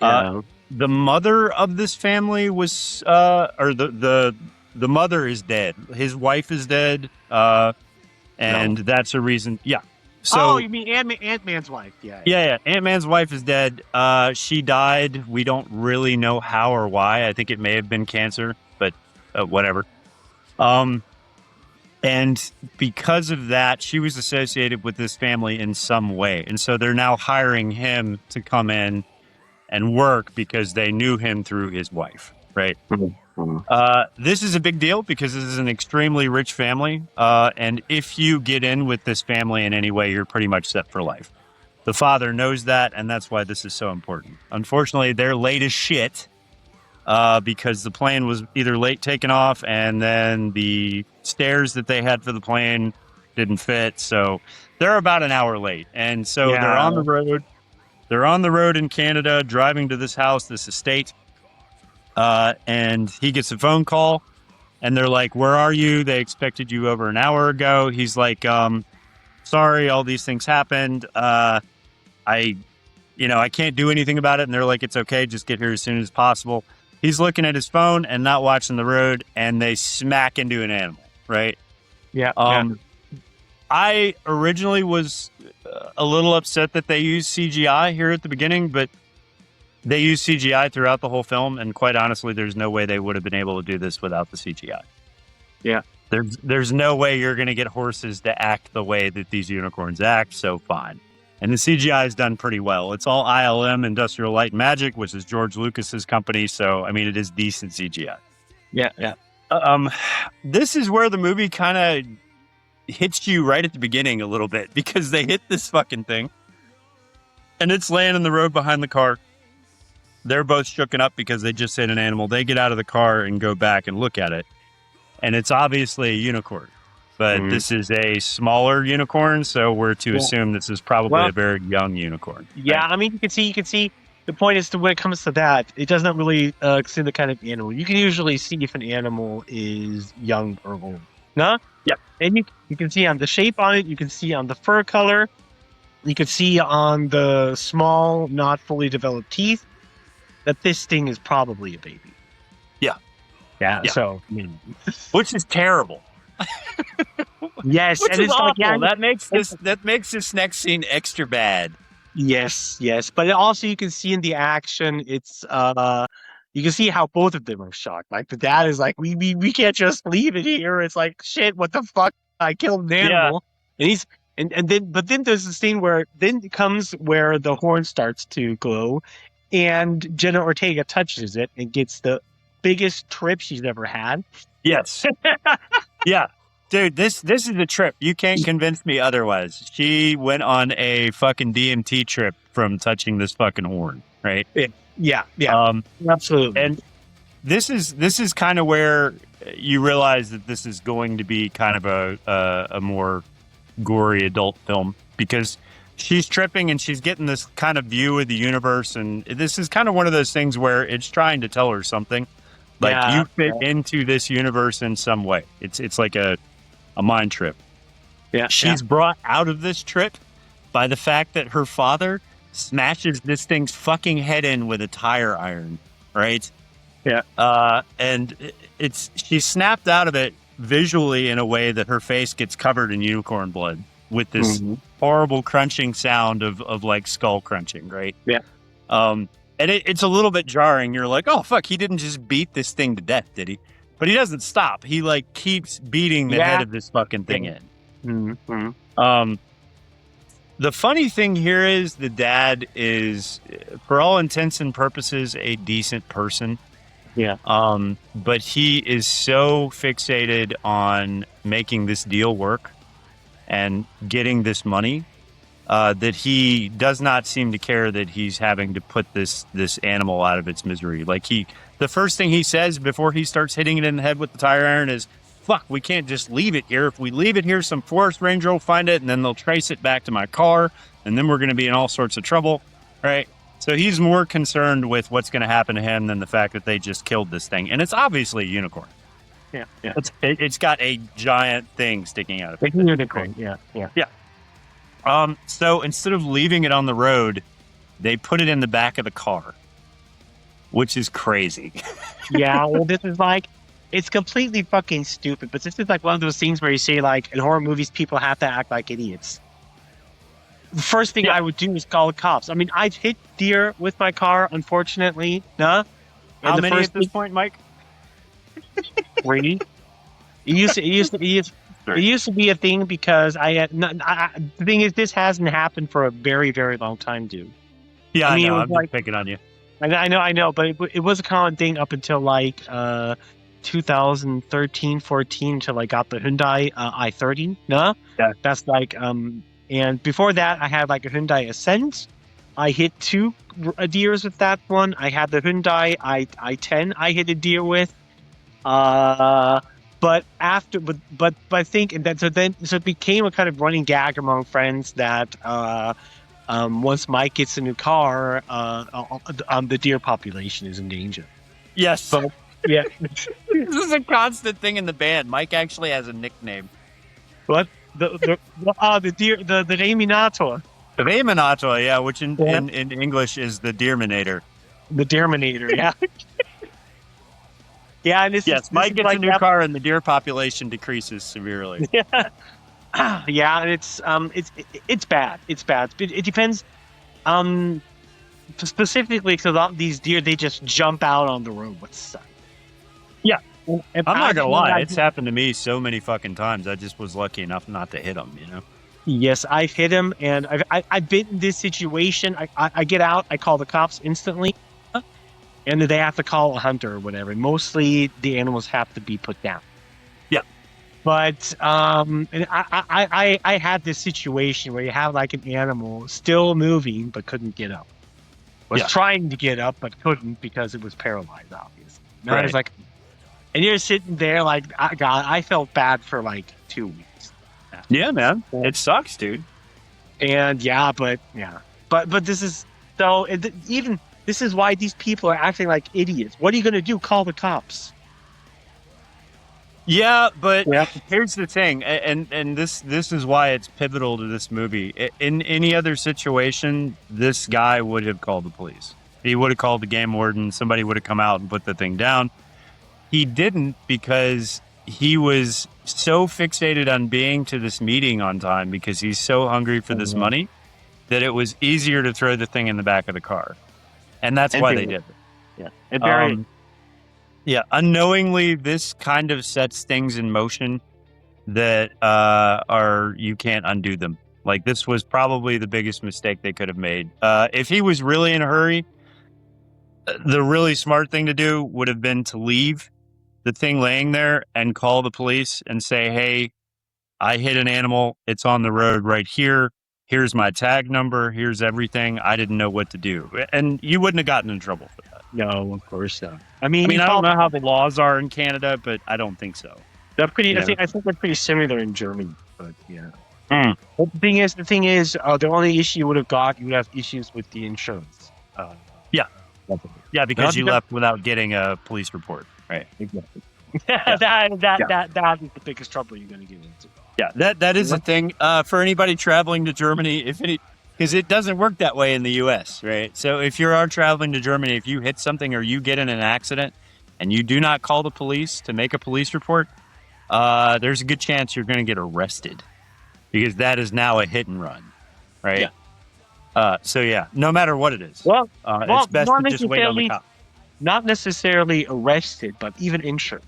Yeah. the mother of this family was, or the mother is dead. His wife is dead, and that's a reason. Yeah. So, you mean Ant-Man's wife? Yeah. Yeah. Ant-Man's wife is dead. She died. We don't really know how or why. I think it may have been cancer, but whatever. And because of that, she was associated with this family in some way. And so they're now hiring him to come in and work because they knew him through his wife, right? This is a big deal because this is an extremely rich family. And if you get in with this family in any way, you're pretty much set for life. The father knows that, and that's why this is so important. Unfortunately, they're late as shit because the plane was either late taking off and then the stairs that they had for the plane didn't fit. So they're about an hour late. And so they're on the road. They're on the road in Canada, driving to this house, this estate. And he gets a phone call and they're like, "Where are you? They expected you over an hour ago." He's like, "Sorry, all these things happened. I can't do anything about it." And they're like, "It's okay. Just get here as soon as possible." He's looking at his phone and not watching the road, and they smack into an animal, right? Yeah. I originally was a little upset that they used CGI here at the beginning, but they used CGI throughout the whole film, and quite honestly, there's no way they would have been able to do this without the CGI. Yeah. There's no way you're going to get horses to act the way that these unicorns act, so fine. And the CGI is done pretty well. It's all ILM, Industrial Light and Magic, which is George Lucas's company, so, I mean, it is decent CGI. Yeah. This is where the movie kind of hits you right at the beginning a little bit, because they hit this fucking thing, and it's laying in the road behind the car. They're both shooken up because they just hit an animal. They get out of the car and go back and look at it, and it's obviously a unicorn. But this is a smaller unicorn, so we're to assume this is probably a very young unicorn. Yeah, right? I mean, you can see. The point is, when it comes to that, it doesn't really see the kind of animal. You can usually see if an animal is young or old. No? Yeah. And you can see on the shape on it. You can see on the fur color. You can see on the small, not fully developed teeth that this thing is probably a baby. Yeah. So, I mean, which is terrible. Yes, which and is it's awful. like, yeah, that makes this next scene extra bad. Yes, but also you can see in the action, it's you can see how both of them are shocked. Like the dad is like, we can't just leave it here. It's like, shit, what the fuck? I killed an animal, and he's and then there's the scene where then comes where the horn starts to glow, and Jenna Ortega touches it and gets the biggest trip she's ever had. Yes. Yeah. Dude, this is a trip. You can't convince me otherwise. She went on a fucking DMT trip from touching this fucking horn, right? Yeah. Absolutely. And this is kind of where you realize that this is going to be kind of a more gory adult film, because she's tripping and she's getting this kind of view of the universe, and this is kind of one of those things where it's trying to tell her something. Like, you fit into this universe in some way. It's like a mind trip. Yeah. She's brought out of this trip by the fact that her father smashes this thing's fucking head in with a tire iron, right? Yeah. And she's snapped out of it visually in a way that her face gets covered in unicorn blood with this horrible crunching sound of like skull crunching, right? Yeah. And it's a little bit jarring. You're like, oh, fuck, he didn't just beat this thing to death, did he? But he doesn't stop. He, like, keeps beating the head of this fucking thing in. The funny thing here is the dad is, for all intents and purposes, a decent person. Yeah. But he is so fixated on making this deal work and getting this money that he does not seem to care that he's having to put this animal out of its misery. Like, the first thing he says before he starts hitting it in the head with the tire iron is, fuck, we can't just leave it here. If we leave it here, some forest ranger will find it, and then they'll trace it back to my car, and then we're going to be in all sorts of trouble, right? So he's more concerned with what's going to happen to him than the fact that they just killed this thing. And it's obviously a unicorn. Yeah. It's got a giant thing sticking out of it. Unicorn. Yeah. So instead of leaving it on the road, they put it in the back of the car. which is crazy. Yeah, well, this is like, it's completely fucking stupid, but this is like one of those things where you say, like, in horror movies, people have to act like idiots. The first thing I would do is call the cops. I mean, I've hit deer with my car, unfortunately. Nah. How many at this point, Mike? 3. It used to be a thing because the thing is, this hasn't happened for a very, very long time, dude. Yeah, I mean, I'm just picking on you. I know, but it was a common thing up until like 2013, 14 until I got the Hyundai i30. No, yeah, that's like and before that I had like a Hyundai Ascent. I hit 2 deers with that one. I had the Hyundai i10. I hit a deer with. But I think so it became a kind of running gag among friends that once Mike gets a new car, the deer population is in danger. Yes. So, yeah. This is a constant thing in the band. Mike actually has a nickname. What? The deer, the Deminator. The Deminator, yeah, which in English is the Deerminator. The Deerminator, yeah. Yeah, and Mike gets a new car and the deer population decreases severely. Yeah. Yeah, and it's bad. It's bad. It depends. Specifically, because these deer, they just jump out on the road. What's yeah. I'm not gonna lie, it's happened to me so many fucking times. I just was lucky enough not to hit them. You know. Yes, I've hit him, and I've been in this situation. I get out, I call the cops instantly, and then they have to call a hunter or whatever. Mostly, the animals have to be put down. But and I had this situation where you have like an animal still moving but couldn't get up. Was trying to get up but couldn't because it was paralyzed, obviously. And I was like, and you're sitting there like, God, I felt bad for like 2 weeks. Yeah, man, it sucks, dude. And but this is so even this is why these people are acting like idiots. What are you gonna do? Call the cops? Yeah, but here's the thing, and this is why it's pivotal to this movie. In any other situation, this guy would have called the police. He would have called the game warden. Somebody would have come out and put the thing down. He didn't because he was so fixated on being to this meeting on time because he's so hungry for this money that it was easier to throw the thing in the back of the car. And that's why they did it. Yeah. Yeah, unknowingly, this kind of sets things in motion that you can't undo them. Like, this was probably the biggest mistake they could have made. If he was really in a hurry, the really smart thing to do would have been to leave the thing laying there and call the police and say, hey, I hit an animal. It's on the road right here. Here's my tag number. Here's everything. I didn't know what to do. And you wouldn't have gotten in trouble for that. No, of course not. I mean, I don't know how the laws are in Canada, but I don't think so. They're pretty. I think they're pretty similar in Germany. But yeah. Well, the thing is, the only issue you would have issues with the insurance. Because you left without getting a police report, right? Exactly. That is the biggest trouble you're going to get into. Yeah, that is a thing for anybody traveling to Germany. Because it doesn't work that way in the U.S., right? So if you are traveling to Germany, if you hit something or you get in an accident and you do not call the police to make a police report, there's a good chance you're going to get arrested because that is now a hit and run, right? Yeah. No matter what it is, it's best to just wait on the cop. Not necessarily arrested, but even insurance.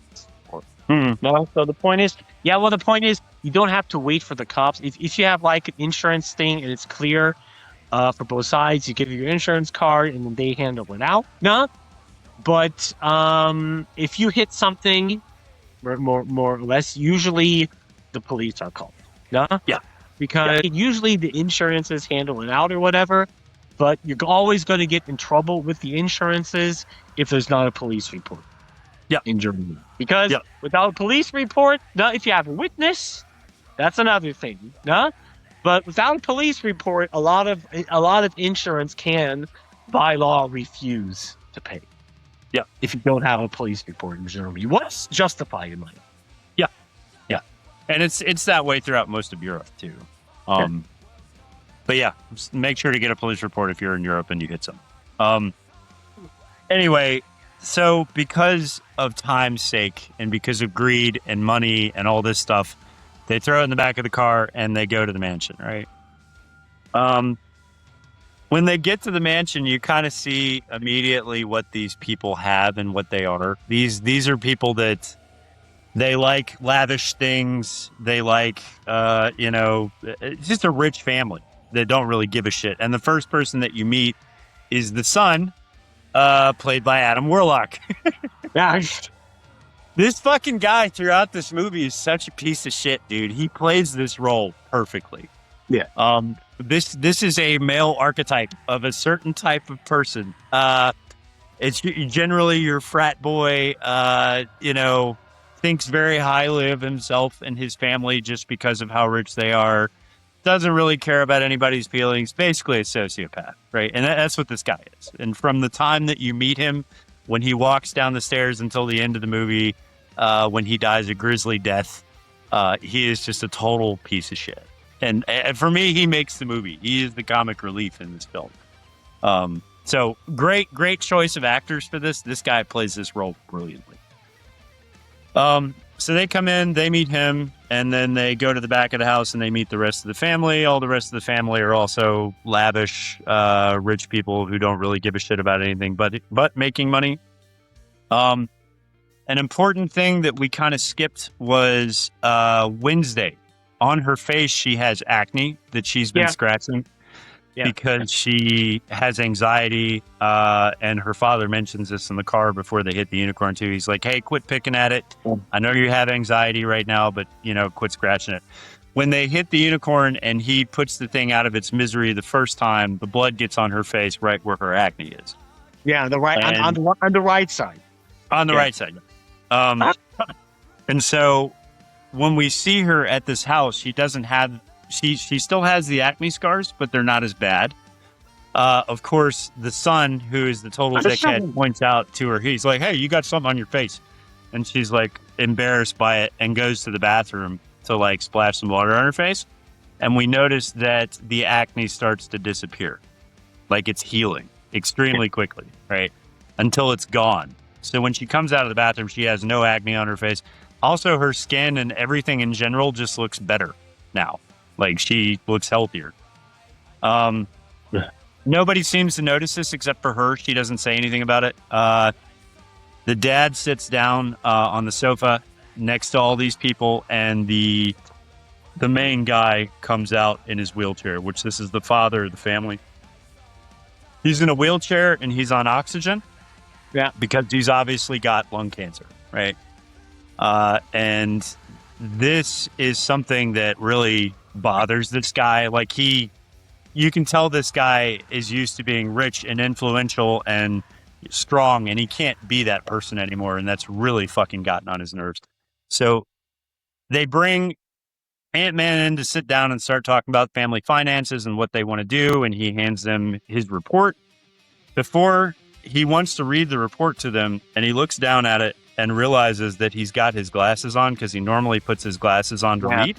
No, so the point is, you don't have to wait for the cops. If you have like an insurance thing and it's clear for both sides, you give your insurance card and then they handle it out. No, but if you hit something, more or less, usually the police are called. No, because usually the insurances handle it out or whatever. But you're always going to get in trouble with the insurances if there's not a police report. In Germany, because without a police report, if you have a witness, that's another thing. But without a police report, a lot of insurance can, by law, refuse to pay. If you don't have a police report in Germany, what's justified in life? And it's that way throughout most of Europe too. But make sure to get a police report if you're in Europe and you hit some. Anyway, so because of time's sake and because of greed and money and all this stuff, they throw it in the back of the car and they go to the mansion, right? When they get to the mansion, you kind of see immediately what these people have and what they are. These are people that they like lavish things. They like, it's just a rich family that don't really give a shit. And the first person that you meet is the son, played by Adam Warlock. This fucking guy throughout this movie is such a piece of shit, dude. He plays this role perfectly. Yeah. This is a male archetype of a certain type of person. It's generally your frat boy, thinks very highly of himself and his family just because of how rich they are. Doesn't really care about anybody's feelings. Basically a sociopath, right? And that's what this guy is. And from the time that you meet him, when he walks down the stairs until the end of the movie, when he dies a grisly death, he is just a total piece of shit. And for me, he makes the movie. He is the comic relief in this film. So great choice of actors for this. This guy plays this role brilliantly. So they come in, they meet him, and then they go to the back of the house and they meet the rest of the family. All the rest of the family are also lavish, rich people who don't really give a shit about anything but making money. An important thing that we kind of skipped was Wednesday. On her face, she has acne that she's been scratching because she has anxiety. And her father mentions this in the car before they hit the unicorn too. He's like, hey, quit picking at it. I know you have anxiety right now, but quit scratching it. When they hit the unicorn and he puts the thing out of its misery the first time, the blood gets on her face right where her acne is. Yeah, on the right side. On the right side. And so when we see her at this house, she doesn't have, she still has the acne scars, but they're not as bad. Of course, the son, who is the total dickhead, points out to her, he's like, hey, you got something on your face. And she's like embarrassed by it and goes to the bathroom to like splash some water on her face. And we notice that the acne starts to disappear. Like it's healing extremely quickly, right? Until it's gone. So when she comes out of the bathroom, she has no acne on her face. Also, her skin and everything in general just looks better now. Like, she looks healthier. Nobody seems to notice this except for her. She doesn't say anything about it. The dad sits down on the sofa next to all these people, and the main guy comes out in his wheelchair, which this is the father of the family. He's in a wheelchair, and he's on oxygen. Yeah, because he's obviously got lung cancer, right? And this is something that really bothers this guy. Like you can tell this guy is used to being rich and influential and strong, and he can't be that person anymore. And that's really fucking gotten on his nerves. So they bring Ant-Man in to sit down and start talking about family finances and what they want to do. And he hands them his report. Before he wants to read the report to them, and he looks down at it and realizes that he's got his glasses on because he normally puts his glasses on to read.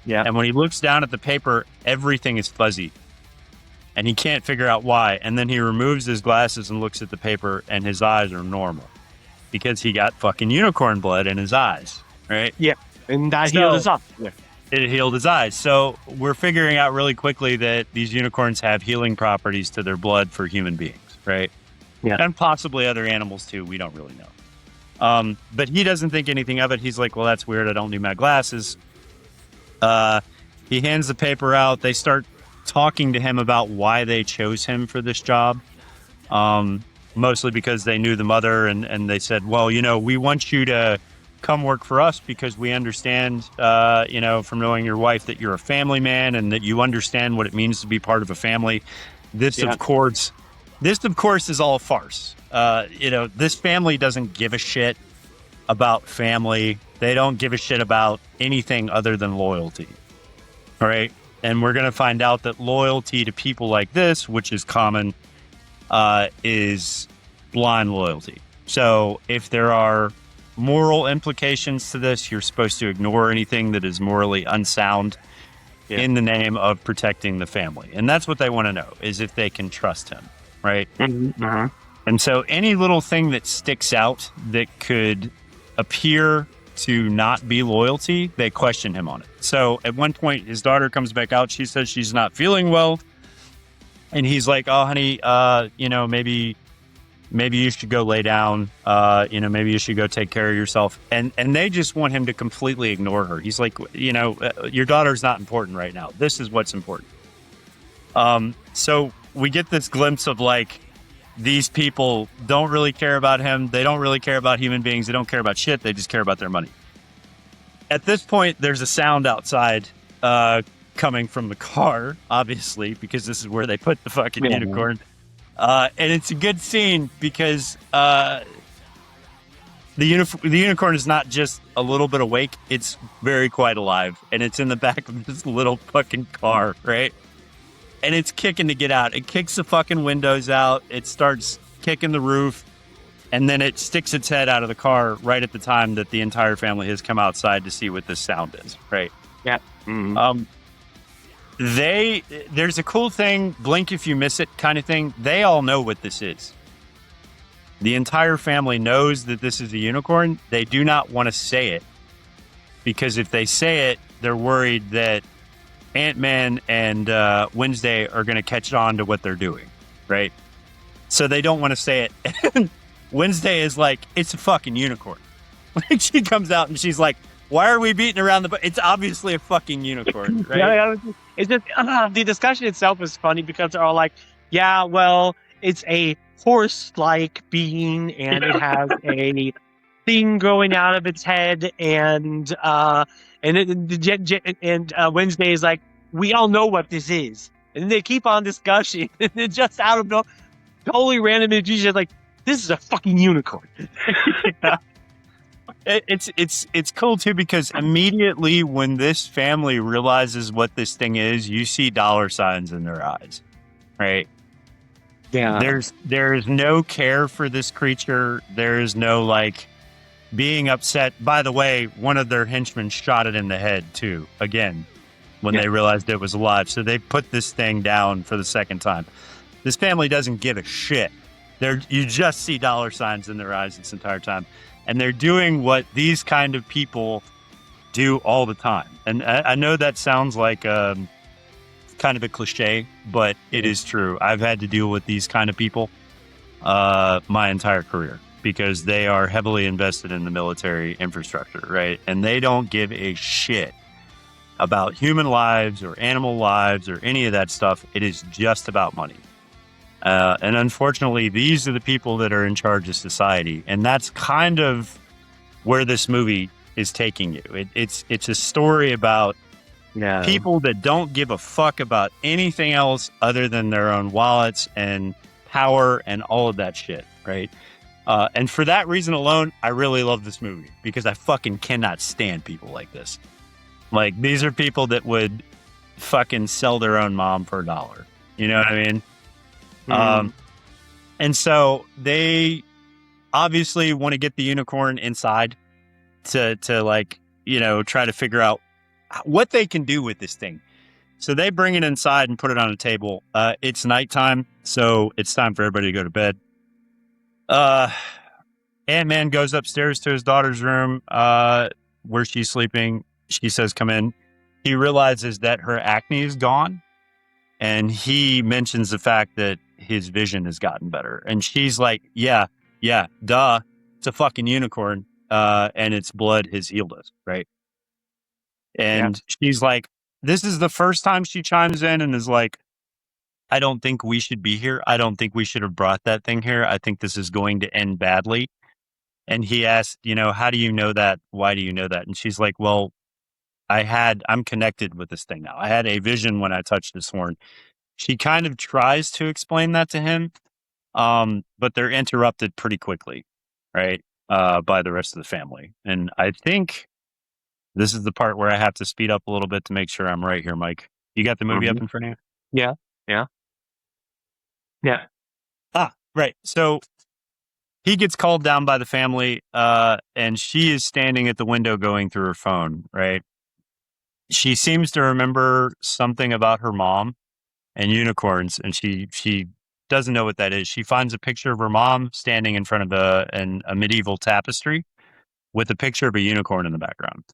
Yeah. And when he looks down at the paper, everything is fuzzy. And he can't figure out why. And then he removes his glasses and looks at the paper, and his eyes are normal. Because he got fucking unicorn blood in his eyes, right? Yeah. And that healed his eyes. Yeah. It healed his eyes. So we're figuring out really quickly that these unicorns have healing properties to their blood for human beings, right? Yeah. And possibly other animals too. We don't really know. But he doesn't think anything of it. He's like, well, that's weird. I don't need my glasses. He hands the paper out. They start talking to him about why they chose him for this job. Mostly because they knew the mother, and they said, well, we want you to come work for us because we understand, from knowing your wife that you're a family man and that you understand what it means to be part of a family. This, of course, is all a farce. This family doesn't give a shit about family. They don't give a shit about anything other than loyalty. All right. And we're going to find out that loyalty to people like this, which is common, is blind loyalty. So if there are moral implications to this, you're supposed to ignore anything that is morally unsound in the name of protecting the family. And that's what they want to know, is if they can trust him. Right. Mm-hmm. Uh-huh. And so any little thing that sticks out that could appear to not be loyalty, they question him on it. So at one point, his daughter comes back out. She says she's not feeling well. And he's like, oh, honey, maybe you should go lay down. Maybe you should go take care of yourself. And they just want him to completely ignore her. He's like, your daughter's not important right now. This is what's important. So we get this glimpse of like, these people don't really care about him. They don't really care about human beings. They don't care about shit. They just care about their money. At this point, there's a sound outside coming from the car, obviously, because this is where they put the fucking unicorn. And it's a good scene because the unicorn is not just a little bit awake. It's very quite alive. And it's in the back of this little fucking car, right? And it's kicking to get out. It kicks the fucking windows out. It starts kicking the roof. And then it sticks its head out of the car right at the time that the entire family has come outside to see what this sound is, right? Yeah. Mm-hmm. There's a cool thing, blink if you miss it kind of thing. They all know what this is. The entire family knows that this is a unicorn. They do not want to say it because if they say it, they're worried that Ant-Man and Wednesday are going to catch on to what they're doing, right? So they don't want to say it. Wednesday is like, it's a fucking unicorn. Like she comes out and she's like, why are we beating around the bush? It's obviously a fucking unicorn, right? Yeah, it's just the discussion itself is funny because they're all like, yeah, well, it's a horse-like being and it has a thing growing out of its head and Wednesday is like, we all know what this is. And they keep on discussing and then just out of no totally random she's just like, this is a fucking unicorn. Yeah. It's cool too because immediately when this family realizes what this thing is, you see dollar signs in their eyes, right? Yeah. There's no care for this creature. There's no like being upset. By the way, one of their henchmen shot it in the head too, again, when they realized it was alive. So they put this thing down for the second time. This family doesn't give a shit. You just see dollar signs in their eyes this entire time. And they're doing what these kind of people do all the time. And I know that sounds like kind of a cliche, but it is true. I've had to deal with these kind of people my entire career because they are heavily invested in the military infrastructure, right? And they don't give a shit about human lives or animal lives or any of that stuff. It is just about money. And unfortunately, these are the people that are in charge of society. And that's kind of where this movie is taking you. It's a story about people that don't give a fuck about anything else other than their own wallets and power and all of that shit, right? And for that reason alone, I really love this movie because I fucking cannot stand people like this. Like, these are people that would fucking sell their own mom for $1. You know what I mean? And so they obviously want to get the unicorn inside to like, try to figure out what they can do with this thing. So they bring it inside and put it on a table. It's nighttime, so it's time for everybody to go to bed. Ant-Man goes upstairs to his daughter's room, where she's sleeping. She says, come in. He realizes that her acne is gone. And he mentions the fact that his vision has gotten better. And she's like, yeah, duh. It's a fucking unicorn. And its blood has healed us, right? And she's like, this is the first time she chimes in and is like, I don't think we should be here. I don't think we should have brought that thing here. I think this is going to end badly. And he asked, how do you know that? Why do you know that? And she's like, well, I'm connected with this thing now. I had a vision when I touched this horn. She kind of tries to explain that to him, but they're interrupted pretty quickly, right, by the rest of the family. And I think this is the part where I have to speed up a little bit to make sure I'm right here, Mike. You got the movie up in front of you? Yeah. Right. So he gets called down by the family, and she is standing at the window going through her phone, right? She seems to remember something about her mom and unicorns, and she doesn't know what that is. She finds a picture of her mom standing in front of a medieval tapestry with a picture of a unicorn in the background.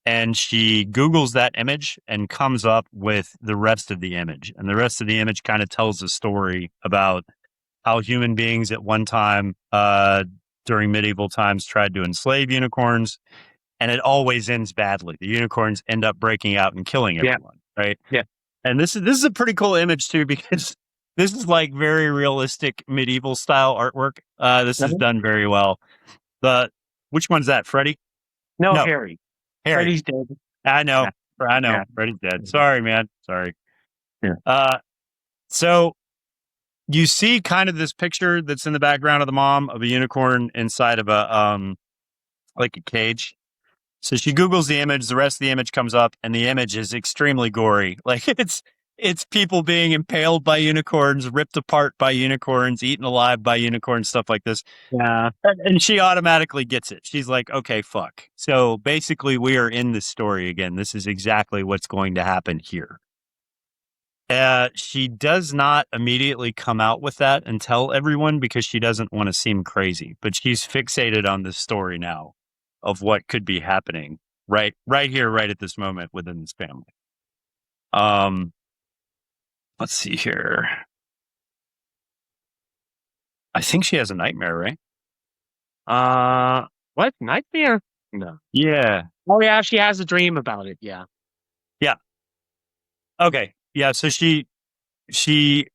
And she Googles that image and comes up with the rest of the image. And the rest of the image kind of tells a story about how human beings at one time during medieval times tried to enslave unicorns. And it always ends badly. The unicorns end up breaking out and killing everyone, right? Yeah. And this is a pretty cool image too, because this is like very realistic medieval style artwork. This is done very well. Which one's that? Freddy? No, No. Harry. Harry. Freddy's dead. I know. Yeah. Freddy's dead. Sorry, man. Sorry. Yeah. So you see kind of this picture that's in the background of the mom of a unicorn inside of a like a cage. So she Googles the image, the rest of the image comes up, and the image is extremely gory. Like it's people being impaled by unicorns, ripped apart by unicorns, eaten alive by unicorns, stuff like this. Yeah. And she automatically gets it. She's like, okay, fuck. So basically we are in this story again. This is exactly what's going to happen here. She does not immediately come out with that and tell everyone because she doesn't want to seem crazy, but she's fixated on this story now of what could be happening right here, right at this moment within this family. Let's see here. I think she has a nightmare, right? What? Nightmare? No. Yeah. Oh, yeah, she has a dream about it. Yeah. Yeah. Okay. Yeah. So she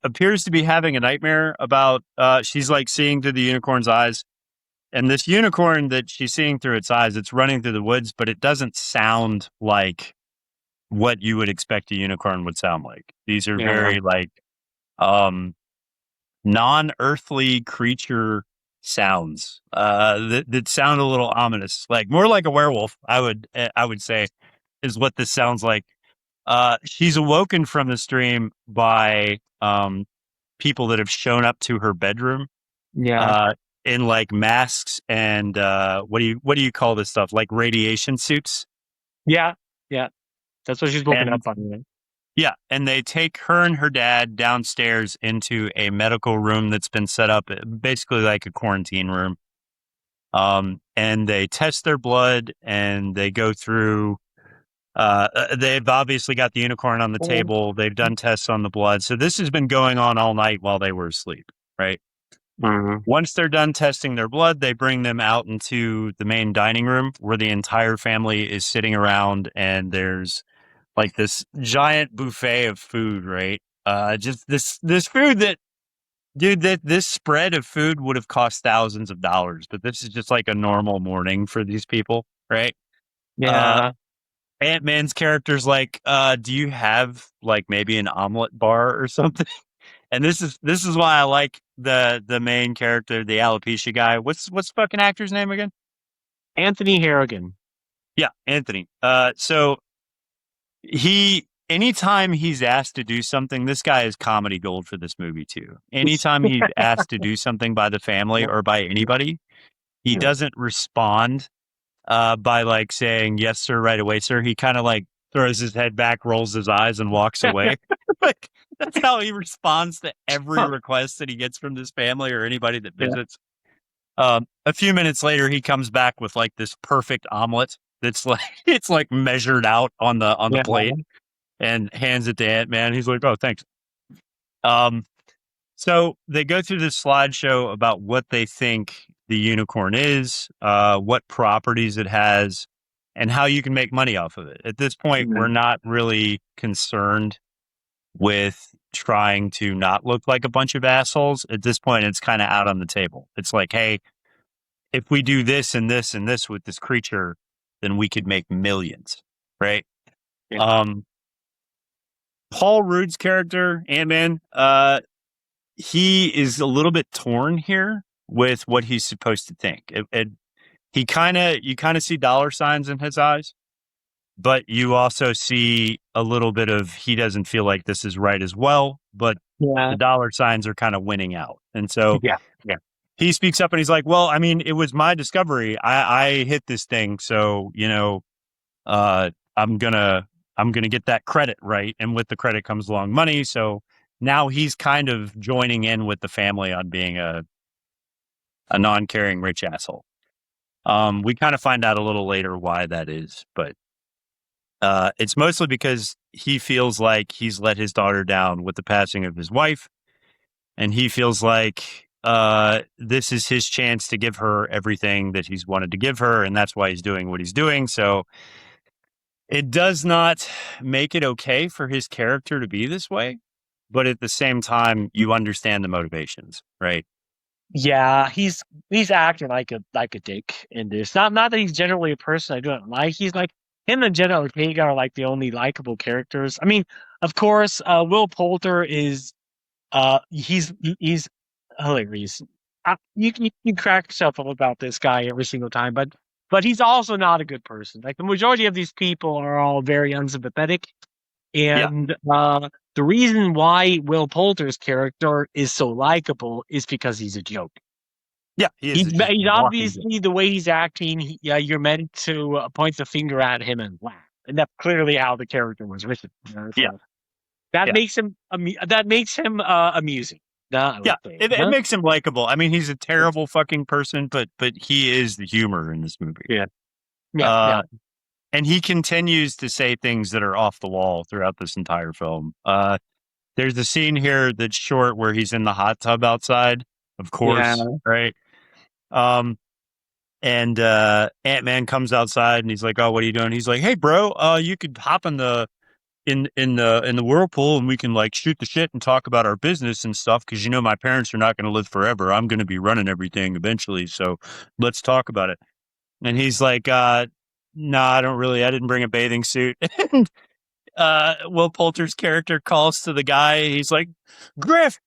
appears to be having a nightmare about, she's like seeing through the unicorn's eyes. And this unicorn that she's seeing through its eyes, it's running through the woods, but it doesn't sound like what you would expect a unicorn would sound like. These are very like non-earthly creature sounds that sound a little ominous, like more like a werewolf. I would say is what this sounds like. She's awoken from this dream by people that have shown up to her bedroom. Yeah. In like masks and what do you call this stuff? Like radiation suits. Yeah. Yeah. That's what she's woken up on. Yeah. And they take her and her dad downstairs into a medical room that's been set up basically like a quarantine room. And they test their blood and they go through, they've obviously got the unicorn on the table. They've done tests on the blood. So this has been going on all night while they were asleep. Right. Mm-hmm. Once they're done testing their blood, they bring them out into the main dining room where the entire family is sitting around and there's like this giant buffet of food, right? Just this food that, dude, this spread of food would have cost thousands of dollars, but this is just like a normal morning for these people, right? Yeah. Ant-Man's character's like, do you have like maybe an omelet bar or something? And this is why I like the main character, the alopecia guy. What's the fucking actor's name again? Anthony Harrigan. Yeah, Anthony. So anytime he's asked to do something, this guy is comedy gold for this movie too. Anytime he's asked to do something by the family or by anybody, he doesn't respond by like saying yes sir right away sir. He kind of like throws his head back, rolls his eyes, and walks away. Like that's how he responds to every request that he gets from this family or anybody that visits. A few minutes later, he comes back with like this perfect omelet that's like it's like measured out on the plate and hands it to Ant-Man. He's like, "Oh, thanks." So they go through this slideshow about what they think the unicorn is, what properties it has, and how you can make money off of it. At this point, we're not really concerned with trying to not look like a bunch of assholes. At this point, it's kind of out on the table. It's like, hey, if we do this and this and this with this creature, then we could make millions, right? Yeah. Paul Rudd's character, Ant-Man, he is a little bit torn here with what he's supposed to think. You kind of see dollar signs in his eyes, but you also see a little bit of he doesn't feel like this is right as well, but the dollar signs are kind of winning out. And so he speaks up and he's like, well, I mean, it was my discovery. I hit this thing. So, I'm going to get that credit, right? And with the credit comes along money. So now he's kind of joining in with the family on being a non-caring rich asshole. We kind of find out a little later why that is, but it's mostly because he feels like he's let his daughter down with the passing of his wife, and he feels like this is his chance to give her everything that he's wanted to give her, and that's why he's doing what he's doing. So it does not make it okay for his character to be this way, but at the same time, you understand the motivations, right? Yeah, he's acting like a dick in this. Not that he's generally a person I don't like. He's like him and Jenna Ortega are like the only likable characters. I mean, of course, Will Poulter is he's hilarious. You can crack yourself up about this guy every single time, but he's also not a good person. Like the majority of these people are all very unsympathetic, and the reason why Will Poulter's character is so likable is because he's a joke. Yeah, He's obviously the way he's acting. You're meant to point the finger at him and laugh, and that's clearly how the character was written. That makes him amusing. It makes him likable. I mean, he's a terrible fucking person, but he is the humor in this movie. Yeah. And he continues to say things that are off the wall throughout this entire film. There's a scene here that's short where he's in the hot tub outside, of course, right? And Ant-Man comes outside and he's like, "Oh, what are you doing?" He's like, "Hey, bro, you could hop in the whirlpool and we can like shoot the shit and talk about our business and stuff because you know my parents are not going to live forever. I'm going to be running everything eventually, so let's talk about it." And he's like, "No, I didn't bring a bathing suit." And Will Poulter's character calls to the guy. He's like, "Griff,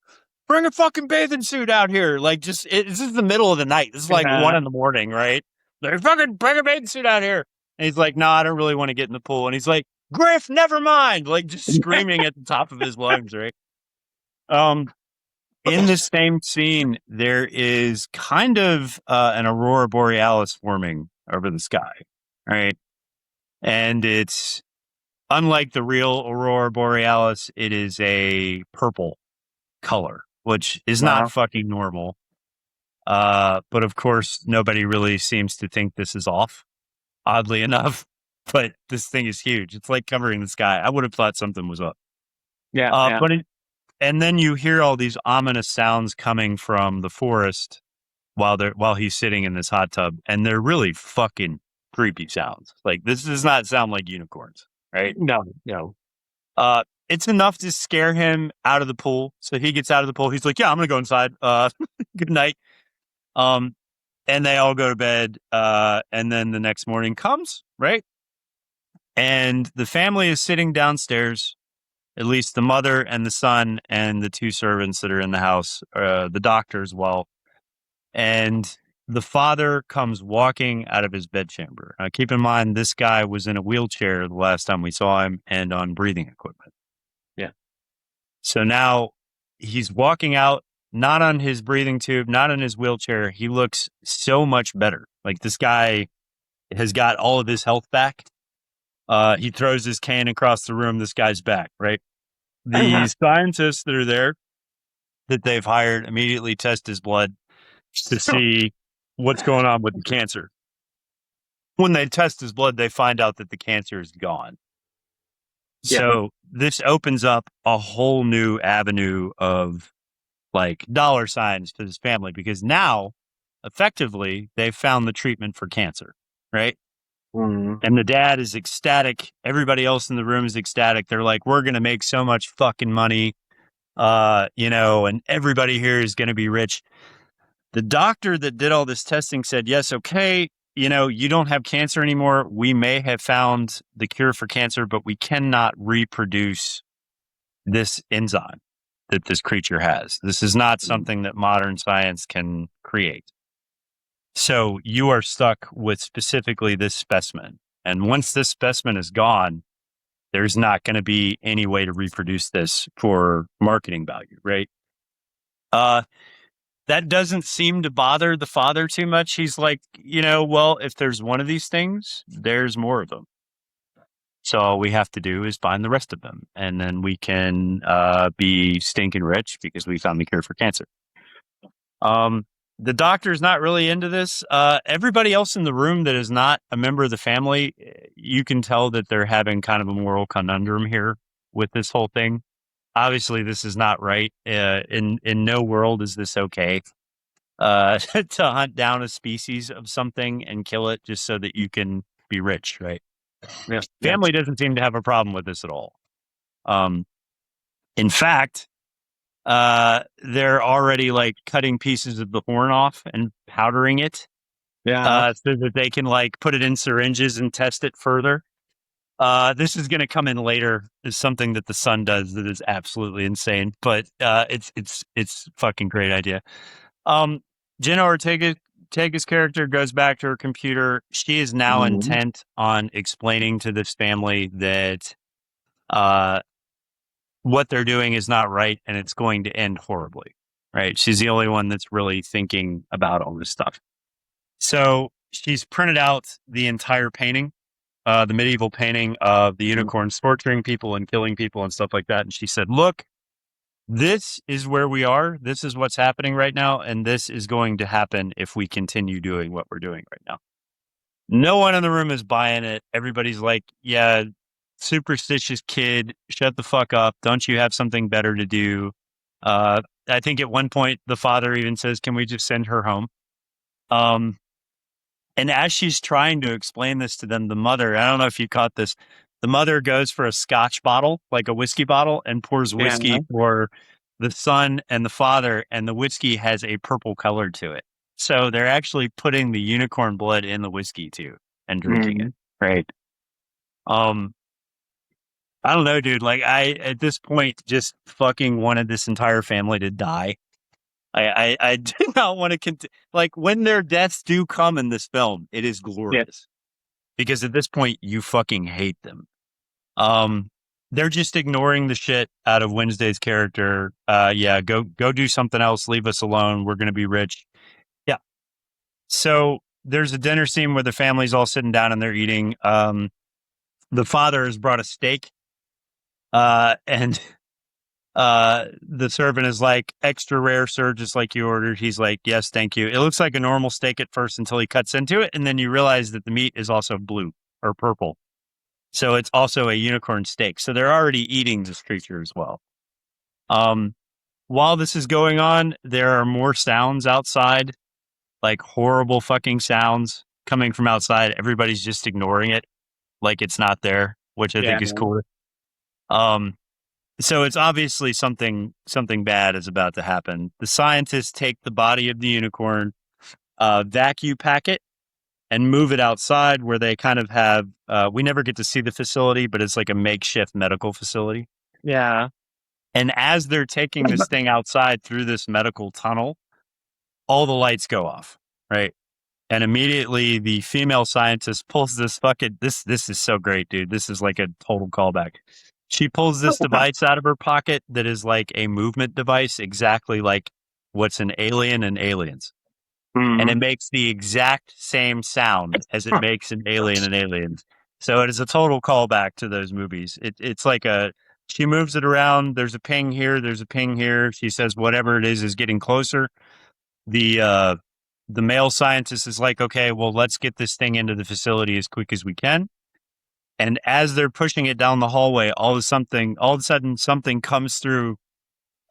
bring a fucking bathing suit out here." Like, this is the middle of the night. This is like 1 a.m, right? Like, fucking bring a bathing suit out here. And he's like, "No, I don't really want to get in the pool." And he's like, "Griff, never mind." Like, just screaming at the top of his lungs, right? In the same scene, there is kind of an aurora borealis forming over the sky, right? And it's unlike the real aurora borealis, it is a purple color, which is not fucking normal. But of course, nobody really seems to think this is off, oddly enough. But this thing is huge. It's like covering the sky. I would have thought something was up. And then you hear all these ominous sounds coming from the forest while he's sitting in this hot tub, and they're really fucking creepy sounds. Like, this does not sound like unicorns, right? No. It's enough to scare him out of the pool. So he gets out of the pool. He's like, "Yeah, I'm gonna go inside. Good night." And they all go to bed. And then the next morning comes, right? And the family is sitting downstairs, at least the mother and the son and the 2 servants that are in the house, the doctor as well. And the father comes walking out of his bedchamber. Keep in mind, this guy was in a wheelchair the last time we saw him and on breathing equipment. Yeah. So now he's walking out, not on his breathing tube, not in his wheelchair. He looks so much better. Like, this guy has got all of his health back. He throws his cane across the room. This guy's back, right? The scientists that are there that they've hired immediately test his blood to see what's going on with the cancer. When they test his blood, they find out that the cancer is gone. So this opens up a whole new avenue of like dollar signs to this family, because now effectively they've found the treatment for cancer, right? And the dad is ecstatic. Everybody else in the room is ecstatic. They're like, "We're going to make so much fucking money, and everybody here is going to be rich." The doctor that did all this testing said, "Yes, okay, you don't have cancer anymore. We may have found the cure for cancer, but we cannot reproduce this enzyme that this creature has. This is not something that modern science can create. So you are stuck with specifically this specimen. And once this specimen is gone, there's not going to be any way to reproduce this for marketing value, right?" That doesn't seem to bother the father too much. He's like, well, if there's one of these things, there's more of them. So all we have to do is find the rest of them, and then we can be stinking rich because we found the cure for cancer. The doctor's not really into this. Everybody else in the room that is not a member of the family, you can tell that they're having kind of a moral conundrum here with this whole thing. Obviously, this is not right. In no world is this okay. To hunt down a species of something and kill it just so that you can be rich, right? Yes. Family doesn't seem to have a problem with this at all. In fact, they're already like cutting pieces of the horn off and powdering it, so that they can like put it in syringes and test it further. This is going to come in later. Is something that the son does that is absolutely insane, but it's fucking great idea. Jenna Ortega's character goes back to her computer. She is now intent on explaining to this family that what they're doing is not right and it's going to end horribly, right? She's the only one that's really thinking about all this stuff. So she's printed out the entire painting, the medieval painting of the unicorns torturing people and killing people and stuff like that. And she said, look, this is where we are. This is what's happening right now. And this is going to happen if we continue doing what we're doing right now. No one in the room is buying it. Everybody's like, yeah, superstitious kid, shut the fuck up. Don't you have something better to do? I think at one point the father even says, can we just send her home? And as she's trying to explain this to them, the mother, I don't know if you caught this, the mother goes for a scotch bottle, like a whiskey bottle, and pours whiskey for the son and the father, and the whiskey has a purple color to it. So they're actually putting the unicorn blood in the whiskey too and drinking it. Right. I don't know, dude. Like at this point, just fucking wanted this entire family to die. I did not want to like when their deaths do come in this film, it is glorious because at this point you fucking hate them. They're just ignoring the shit out of Wednesday's character. Go do something else. Leave us alone. We're going to be rich. Yeah. So there's a dinner scene where the family's all sitting down and they're eating. The father has brought a steak. And the servant is like, extra rare, sir, just like you ordered. He's like, yes, thank you. It looks like a normal steak at first until he cuts into it. And then you realize that the meat is also blue or purple. So it's also a unicorn steak. So they're already eating this creature as well. While this is going on, there are more sounds outside, like horrible fucking sounds coming from outside. Everybody's just ignoring it like it's not there, which I think is cool. So it's obviously something bad is about to happen. The scientists take the body of the unicorn, vacuum pack it, and move it outside where they kind of have, we never get to see the facility, but it's like a makeshift medical facility. Yeah. And as they're taking this thing outside through this medical tunnel, all the lights go off, right? And immediately the female scientist pulls this fucking, this is so great, dude. This is like a total callback. She pulls this device out of her pocket that is like a movement device, exactly like what's an alien in Aliens. And it makes the exact same sound as it makes an alien in Aliens. So it is a total callback to those movies. It's like she moves it around. There's a ping here. There's a ping here. She says whatever it is getting closer. The male scientist is like, okay, well, let's get this thing into the facility as quick as we can. And as they're pushing it down the hallway, all of a sudden something comes through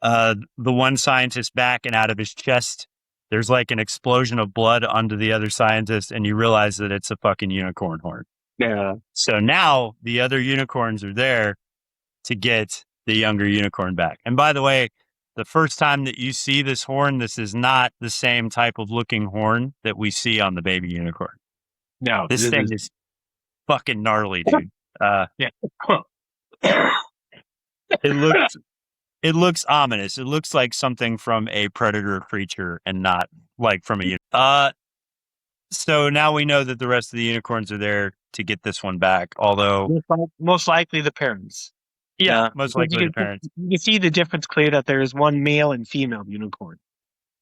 the one scientist's back and out of his chest. There's like an explosion of blood onto the other scientist, and you realize that it's a fucking unicorn horn. Yeah. So now the other unicorns are there to get the younger unicorn back. And by the way, the first time that you see this horn, this is not the same type of looking horn that we see on the baby unicorn. No, this thing is fucking gnarly, dude. It looks ominous. It looks like something from a predator creature and not like from a so now we know that the rest of the unicorns are there to get this one back, although most likely the parents. Most likely the parents. You can see the difference clear that there is one male and female unicorn.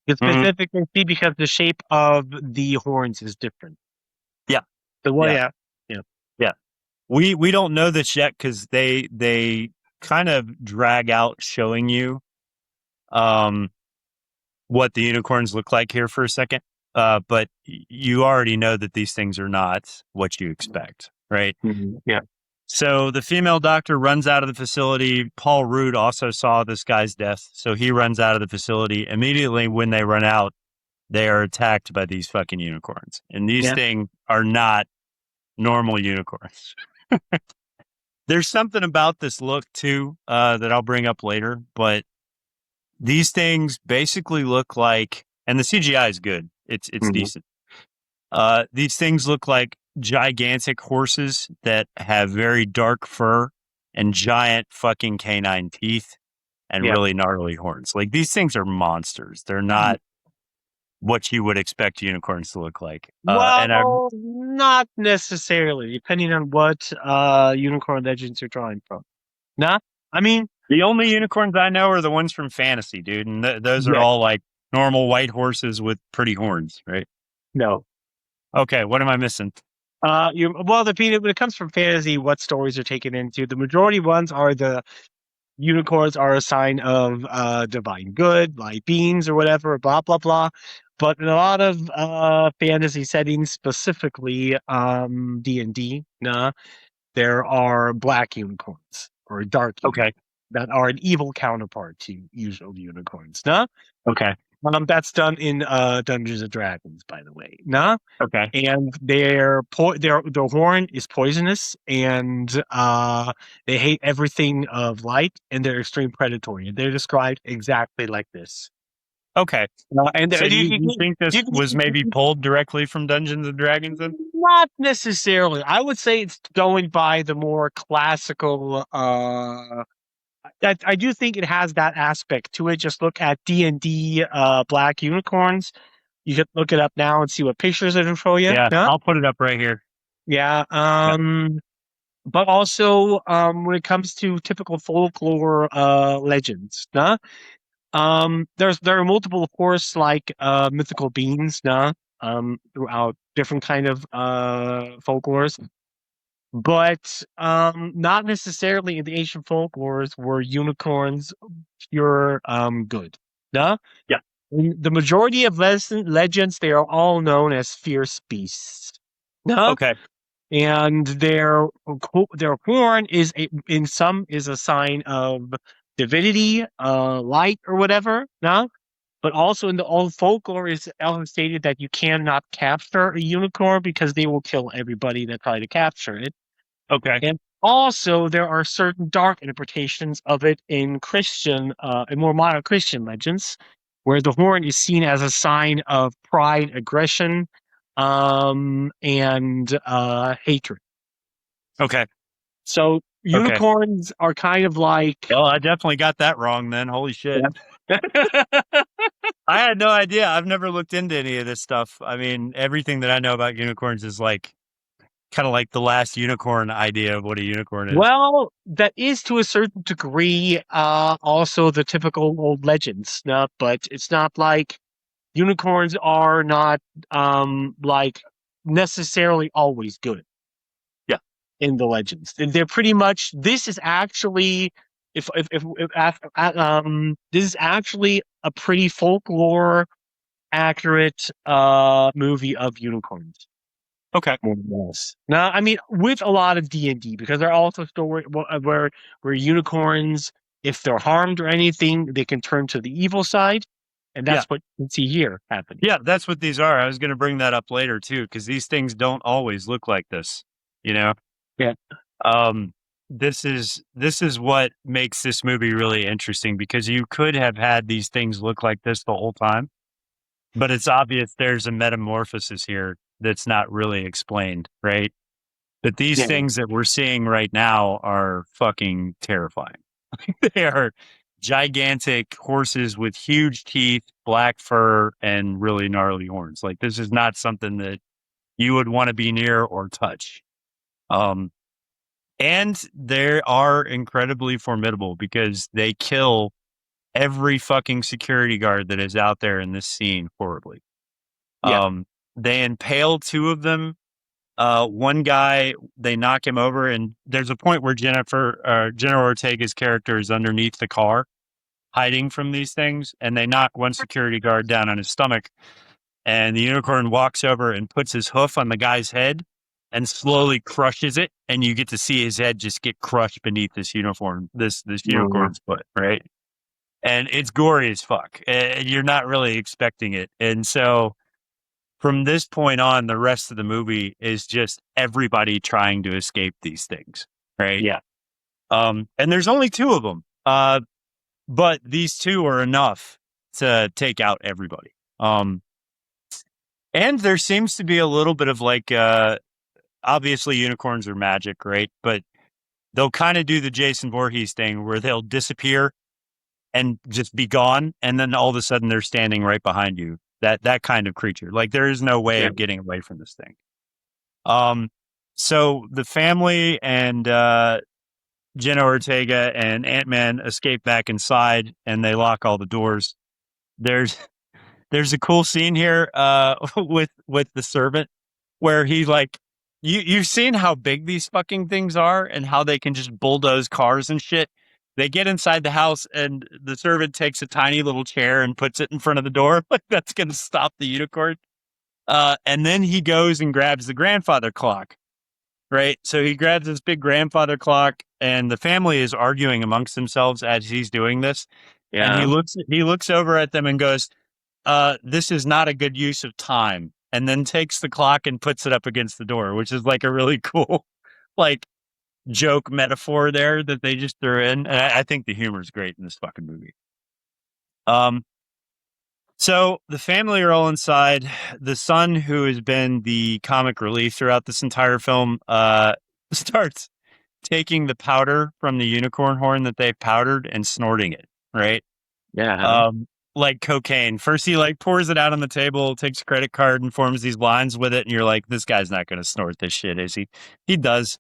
You specifically see because the shape of the horns is different. Yeah. So, We don't know this yet because they kind of drag out showing you what the unicorns look like here for a second. But you already know that these things are not what you expect, right? Yeah. So the female doctor runs out of the facility. Paul Rudd also saw this guy's death, so he runs out of the facility. Immediately when they run out, they are attacked by these fucking unicorns. And these things are not normal unicorns. There's something about this look, too, that I'll bring up later. But these things basically look like, and the CGI is good. It's decent. These things look like gigantic horses that have very dark fur and giant fucking canine teeth and really gnarly horns. Like, these things are monsters. They're not what you would expect unicorns to look like. Well, not necessarily, depending on what unicorn legends you're drawing from. Nah, I mean, the only unicorns I know are the ones from fantasy, dude, and those are all like normal white horses with pretty horns, right? No. Okay, what am I missing? When it comes from fantasy, what stories are taken into? The majority ones are the unicorns are a sign of divine good, like beings or whatever, blah blah blah. But in a lot of fantasy settings, specifically D&D, there are black unicorns or dark unicorns that are an evil counterpart to usual unicorns. Okay. That's done in Dungeons and Dragons, by the way. Okay. And their horn is poisonous, and they hate everything of light, and they're extreme predatory. And they're described exactly like this. Okay. And so you think this was maybe pulled directly from Dungeons and Dragons then? Not necessarily. I would say it's going by the more classical. I do think it has that aspect to it. Just look at D&D black unicorns. You can look it up now and see what pictures it'll show you. Yeah, I'll put it up right here. Yeah. But also when it comes to typical folklore legends, there are multiple, of course, like mythical beings, throughout different kind of folklores. But not necessarily in the ancient folklores were unicorns pure good. Yeah. In the majority of legends, they are all known as fierce beasts. Okay. And their horn is a sign of divinity, light or whatever. But also in the old folklore, it's stated that you cannot capture a unicorn because they will kill everybody that try to capture it. Okay. And also, there are certain dark interpretations of it in Christian, in more modern Christian legends, where the horn is seen as a sign of pride, aggression, and hatred. Okay. So unicorns are kind of like. Well, I definitely got that wrong then. Holy shit. I had no idea. I've never looked into any of this stuff. I mean, everything that I know about unicorns is like kind of like the last unicorn idea of what a unicorn is. Well, that is to a certain degree also the typical old legends, but it's not like unicorns are not like necessarily always good. Yeah. In the legends. They're pretty much, this is actually this is actually a pretty folklore accurate movie of unicorns. Okay. Now, I mean, with a lot of D&D, because there are also stories where unicorns, if they're harmed or anything, they can turn to the evil side, and that's what you can see here happening. Yeah, that's what these are. I was going to bring that up later too, because these things don't always look like this. You know. Yeah. This is what makes this movie really interesting, because you could have had these things look like this the whole time, but it's obvious there's a metamorphosis here that's not really explained, right? But these things that we're seeing right now are fucking terrifying. They are gigantic horses with huge teeth, black fur, and really gnarly horns. Like, this is not something that you would want to be near or touch. And they are incredibly formidable because they kill every fucking security guard that is out there in this scene horribly. They impale two of them One guy, they knock him over, and there's a point where Jenna Ortega's character is underneath the car, hiding from these things, and they knock one security guard down on his stomach, and the unicorn walks over and puts his hoof on the guy's head and slowly crushes it, and you get to see his head just get crushed beneath this unicorn's foot, right? And it's gory as fuck. And you're not really expecting it. And so from this point on, the rest of the movie is just everybody trying to escape these things, right? Yeah. And there's only 2 of them. But these 2 are enough to take out everybody. And there seems to be a little bit of like, obviously unicorns are magic, right? But they'll kind of do the Jason Voorhees thing where they'll disappear and just be gone, and then all of a sudden they're standing right behind you. That kind of creature. Like there is no way of getting away from this thing. So the family and Jenna Ortega and Ant-Man escape back inside, and they lock all the doors. There's a cool scene here with the servant where he like you've seen how big these fucking things are and how they can just bulldoze cars and shit. They get inside the house, and the servant takes a tiny little chair and puts it in front of the door. Like that's going to stop the unicorn. And then he goes and grabs the grandfather clock, right? So he grabs this big grandfather clock, and the family is arguing amongst themselves as he's doing this. Yeah. And he looks over at them and goes, this is not a good use of time. And then takes the clock and puts it up against the door, which is like a really cool, like, joke metaphor there that they just threw in. And I think the humor is great in this fucking movie. So the family are all inside. The son, who has been the comic relief throughout this entire film, starts taking the powder from the unicorn horn that they've powdered and snorting it, right? Yeah. Like cocaine. First he like pours it out on the table, takes a credit card and forms these lines with it, and you're like, this guy's not going to snort this shit, is he? He does.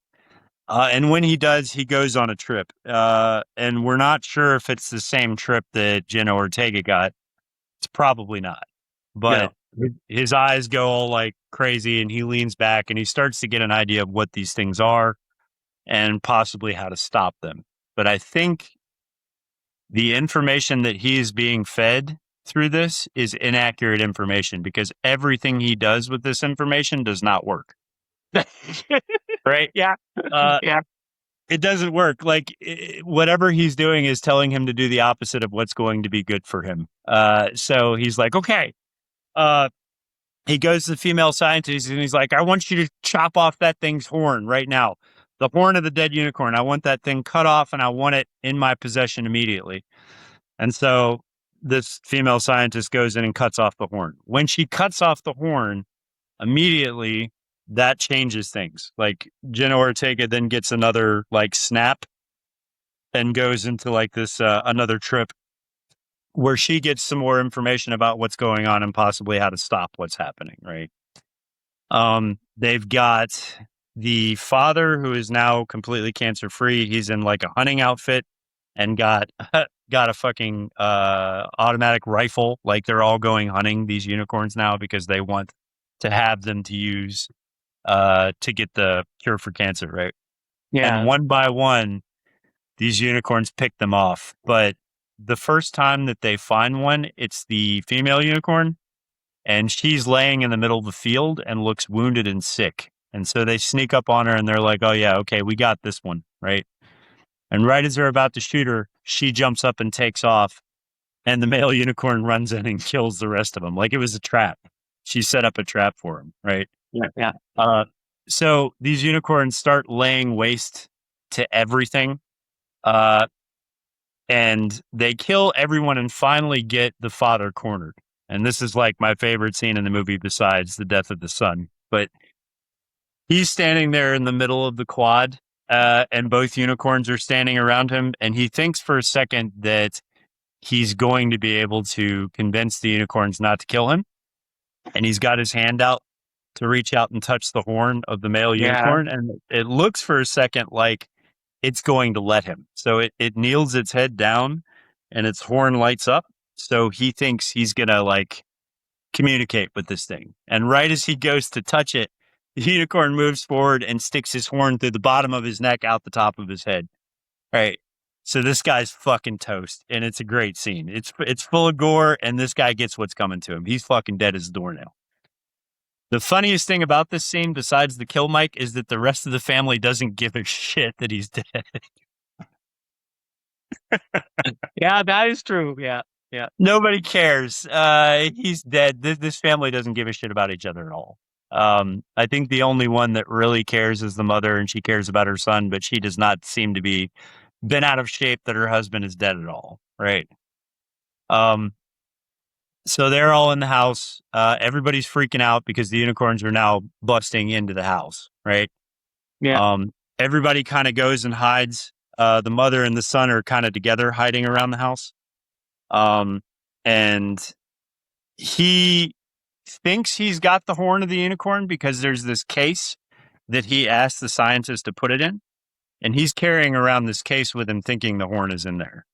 And when he does, he goes on a trip. And we're not sure if it's the same trip that Jenna Ortega got. It's probably not. But his eyes go all like crazy, and he leans back and he starts to get an idea of what these things are and possibly how to stop them. But I think the information that he is being fed through this is inaccurate information, because everything he does with this information does not work. Right? Yeah. Yeah. It doesn't work. Like whatever he's doing is telling him to do the opposite of what's going to be good for him. So he's like, okay. He goes to the female scientist and he's like, I want you to chop off that thing's horn right now. The horn of the dead unicorn. I want that thing cut off, and I want it in my possession immediately. And so this female scientist goes in and cuts off the horn. When she cuts off the horn, immediately that changes things. Like Jenna Ortega then gets another like snap and goes into like this another trip where she gets some more information about what's going on and possibly how to stop what's happening, right? They've got the father, who is now completely cancer free. He's in like a hunting outfit and got a fucking automatic rifle. Like they're all going hunting these unicorns now because they want to have them to use to get the cure for cancer, right? Yeah. And one by one, these unicorns pick them off. But the first time that they find one, it's the female unicorn, and she's laying in the middle of the field and looks wounded and sick. And so they sneak up on her and they're like, oh yeah, okay, we got this one, right? And right as they're about to shoot her, she jumps up and takes off, and the male unicorn runs in and kills the rest of them. Like it was a trap. She set up a trap for him, right? Yeah. So these unicorns start laying waste to everything. And they kill everyone and finally get the father cornered. And this is like my favorite scene in the movie besides the death of the son. But he's standing there in the middle of the quad, and both unicorns are standing around him. And he thinks for a second that he's going to be able to convince the unicorns not to kill him. And he's got his hand out to reach out and touch the horn of the male unicorn. And it looks for a second like it's going to let him. So it kneels its head down and its horn lights up. So he thinks he's going to like communicate with this thing. And right as he goes to touch it, The unicorn moves forward and sticks his horn through the bottom of his neck out the top of his head. Right. So this guy's fucking toast, and it's a great scene. It's full of gore, and this guy gets what's coming to him. He's fucking dead as a doornail. The funniest thing about this scene, besides the kill mic, is that the rest of the family doesn't give a shit that he's dead. Yeah, that is true. Yeah. Nobody cares. He's dead. This family doesn't give a shit about each other at all. I think the only one that really cares is the mother, and she cares about her son, but she does not seem to be been out of shape that her husband is dead at all. Right. So they're all in the house. Everybody's freaking out because the unicorns are now busting into the house. Right. Yeah. Everybody kind of goes and hides. The mother and the son are kind of together hiding around the house. And he thinks he's got the horn of the unicorn because there's this case that he asked the scientist to put it in. And he's carrying around this case with him thinking the horn is in there.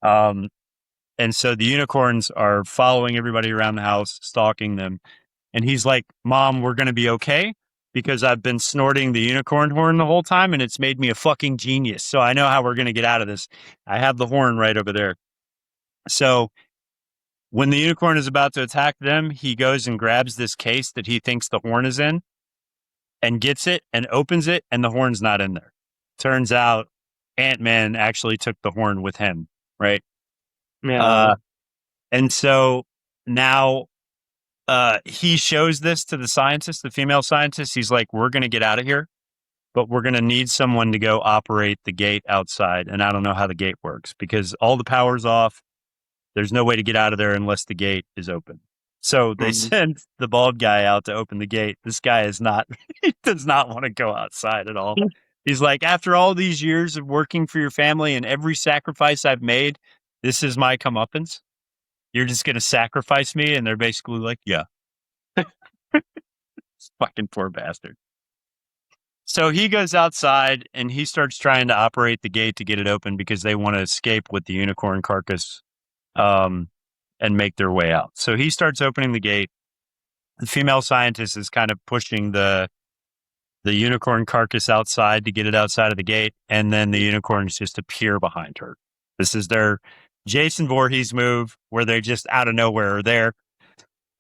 And so the unicorns are following everybody around the house, stalking them. And he's like, Mom, we're going to be okay because I've been snorting the unicorn horn the whole time and it's made me a fucking genius. So I know how we're going to get out of this. I have the horn right over there. So when the unicorn is about to attack them, he goes and grabs this case that he thinks the horn is in and gets it and opens it, and the horn's not in there. Turns out Ant-Man actually took the horn with him, right? Yeah. And so now he shows this to the scientist, the female scientist. He's like, we're going to get out of here, but we're going to need someone to go operate the gate outside. And I don't know how the gate works because all the power's off. There's no way to get out of there unless the gate is open. So they send the bald guy out to open the gate. This guy is not, he does not want to go outside at all. He's like, after all these years of working for your family and every sacrifice I've made, this is my comeuppance. You're just going to sacrifice me? And they're basically like, yeah. Fucking poor bastard. So he goes outside and he starts trying to operate the gate to get it open because they want to escape with the unicorn carcass and make their way out. So he starts opening the gate. The female scientist is kind of pushing the unicorn carcass outside to get it outside of the gate. And then the unicorns just appear behind her. This is their Jason Voorhees move where they just out of nowhere are there.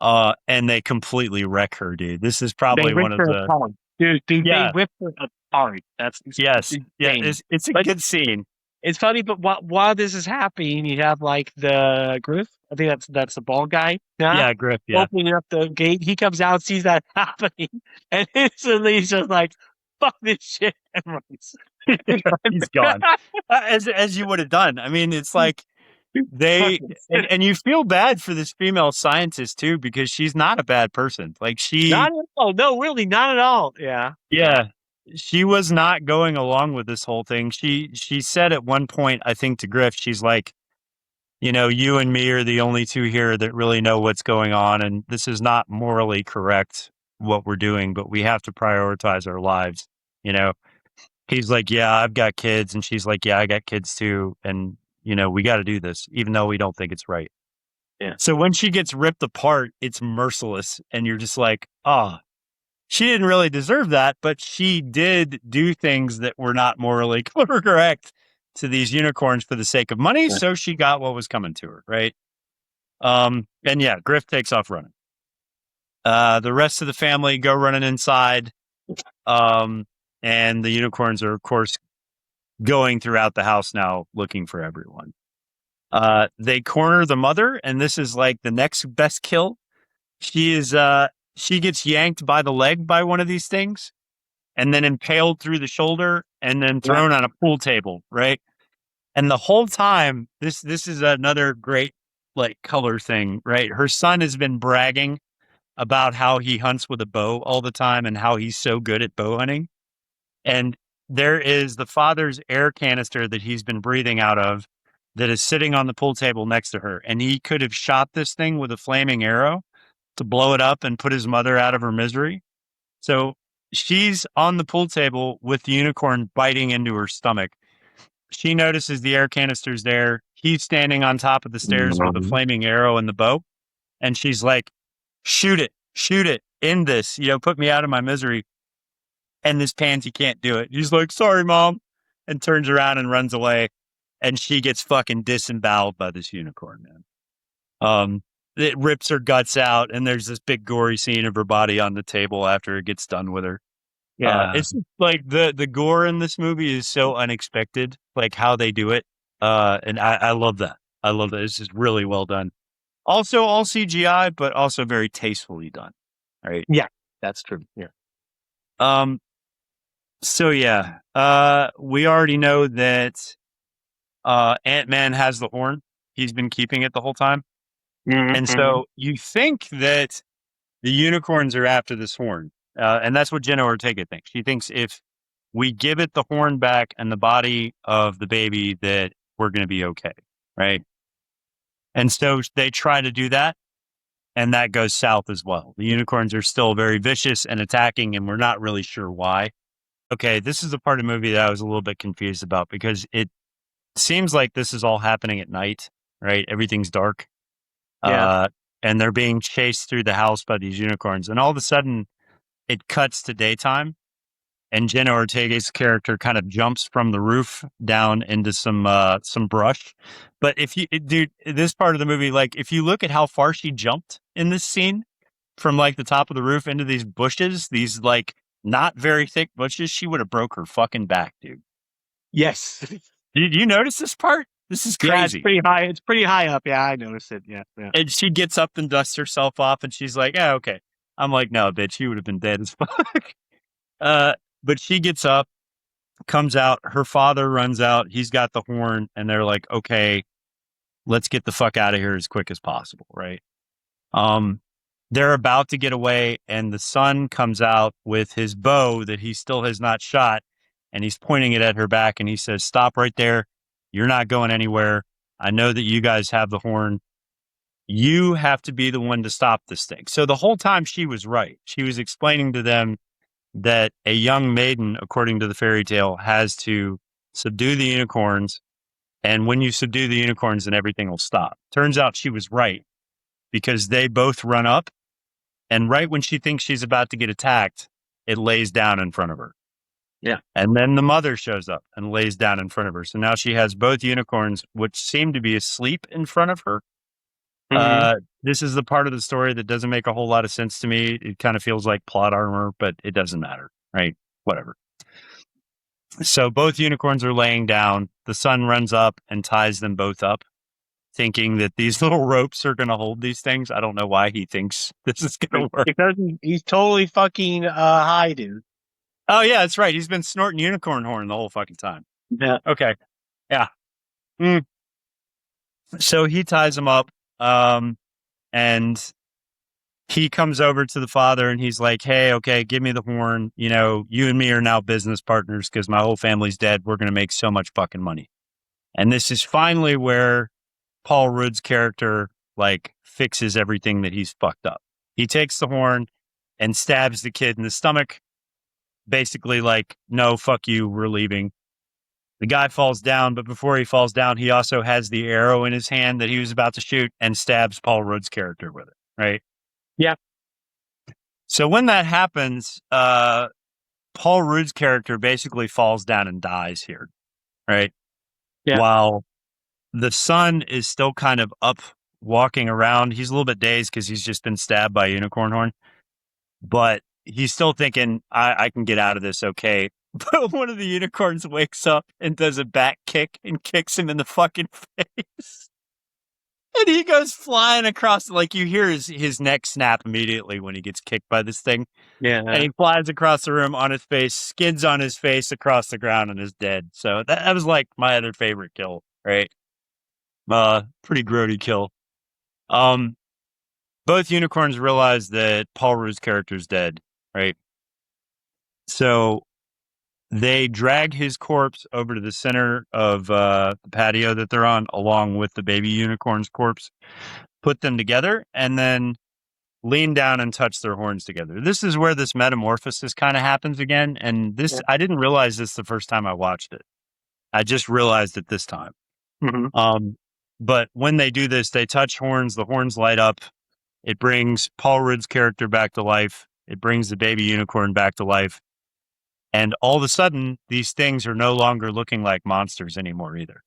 And they completely wreck her, dude. This is probably one of the... Dude, Yeah. they whip her apart. That's Yes. Yeah, insane. it's a But- good scene. It's funny, but while this is happening, you have like the Griff. I think that's the bald guy. Yeah, Griff, yeah. Opening up the gate, he comes out, sees that happening, and instantly he's just like, "Fuck this shit," and runs. He's gone. As you would have done. I mean, it's like and you feel bad for this female scientist too, because she's not a bad person. Like Not at all. No, really, not at all. Yeah. She was not going along with this whole thing. She said at one point, I think to Griff, she's like, you know, you and me are the only two here that really know what's going on. And this is not morally correct what we're doing, but we have to prioritize our lives. You know, he's like, yeah, I've got kids. And she's like, yeah, I got kids too. And, you know, we got to do this, even though we don't think it's right. Yeah. So when she gets ripped apart, it's merciless. And you're just like, she didn't really deserve that, but she did do things that were not morally correct to these unicorns for the sake of money. Yeah. So she got what was coming to her. Right. And yeah, Griff takes off running. The rest of the family go running inside. And the unicorns are, of course, going throughout the house now looking for everyone. They corner the mother, and this is like the next best kill. She gets yanked by the leg by one of these things and then impaled through the shoulder and then thrown on a pool table, right? And the whole time, this is another great like color thing, right? Her son has been bragging about how he hunts with a bow all the time and how he's so good at bow hunting. And there is the father's air canister that he's been breathing out of that is sitting on the pool table next to her. And he could have shot this thing with a flaming arrow to blow it up and put his mother out of her misery. So she's on the pool table with the unicorn biting into her stomach. She notices the air canister's there. He's standing on top of the stairs with a flaming arrow and the bow. And she's like, shoot it, end this, you know, put me out of my misery. and this pansy can't do it. He's like, sorry, Mom, and turns around and runs away. And she gets fucking disemboweled by this unicorn, man. It rips her guts out, and there's this big gory scene of her body on the table after it gets done with her. Yeah. It's like the gore in this movie is so unexpected, like how they do it. And I love that. I love that. This is really well done. Also, all CGI, but also very tastefully done. Right? Yeah, that's true. Yeah. So yeah, we already know that Ant-Man has the horn. He's been keeping it the whole time. Mm-hmm. And so you think that the unicorns are after this horn. And that's what Jenna Ortega thinks. She thinks if we give it the horn back and the body of the baby, that we're going to be okay. Right. And so they try to do that. And that goes south as well. The unicorns are still very vicious and attacking, and we're not really sure why. Okay, this is the part of the movie that I was a little bit confused about because it seems like this is all happening at night, right? Everything's dark. Yeah. And they're being chased through the house by these unicorns. And all of a sudden, it cuts to daytime. And Jenna Ortega's character kind of jumps from the roof down into some brush. But dude, this part of the movie, like if you look at how far she jumped in this scene from like the top of the roof into these bushes, these like not very thick bushes, she would have broke her fucking back, dude. Yes. Did you notice this part? This is crazy. Yeah, it's pretty high. It's pretty high up. Yeah, I noticed it. Yeah. And she gets up and dusts herself off, and she's like, "Yeah, okay." I'm like, "No, bitch, you would have been dead as fuck." But she gets up, comes out. Her father runs out. He's got the horn, and they're like, "Okay, let's get the fuck out of here as quick as possible." Right? They're about to get away, and the son comes out with his bow that he still has not shot, and he's pointing it at her back, and he says, "Stop right there. You're not going anywhere. I know that you guys have the horn. You have to be the one to stop this thing." So the whole time she was right. She was explaining to them that a young maiden, according to the fairy tale, has to subdue the unicorns. And when you subdue the unicorns, then everything will stop. Turns out she was right because they both run up. And right when she thinks she's about to get attacked, it lays down in front of her. Yeah. And then the mother shows up and lays down in front of her. So now she has both unicorns, which seem to be asleep in front of her. Mm-hmm. This is the part of the story that doesn't make a whole lot of sense to me. It kind of feels like plot armor, but it doesn't matter, right? Whatever. So both unicorns are laying down. The son runs up and ties them both up, thinking that these little ropes are going to hold these things. I don't know why he thinks this is going to work. Because he's totally fucking high, dude. Oh, yeah, that's right. He's been snorting unicorn horn the whole fucking time. Yeah. Okay. Yeah. So he ties them up. And he comes over to the father and he's like, "Hey, okay, give me the horn. You know, you and me are now business partners because my whole family's dead. We're going to make so much fucking money." And this is finally where Paul Rudd's character like fixes everything that he's fucked up. He takes the horn and stabs the kid in the stomach. Basically like, "No, fuck you. We're leaving." The guy falls down, but before he falls down, he also has the arrow in his hand that he was about to shoot and stabs Paul Rudd's character with it, right? Yeah. So when that happens, Paul Rudd's character basically falls down and dies here, right? Yeah. While the son is still kind of up walking around. He's a little bit dazed because he's just been stabbed by a unicorn horn, but he's still thinking, I can get out of this okay. But one of the unicorns wakes up and does a back kick and kicks him in the fucking face. And he goes flying across, like you hear his neck snap immediately when he gets kicked by this thing. Yeah. And he flies across the room on his face, skids on his face across the ground and is dead. So that was like my other favorite kill, right? Pretty grody kill. Both unicorns realize that Paul Rudd's character is dead, right? So they drag his corpse over to the center of the patio that they're on, along with the baby unicorn's corpse, put them together, and then lean down and touch their horns together. This is where this metamorphosis kind of happens again. And this, I didn't realize this the first time I watched it. I just realized it this time. Mm-hmm. But when they do this, they touch horns, the horns light up. It brings Paul Rudd's character back to life. It brings the baby unicorn back to life. And all of a sudden, these things are no longer looking like monsters anymore either.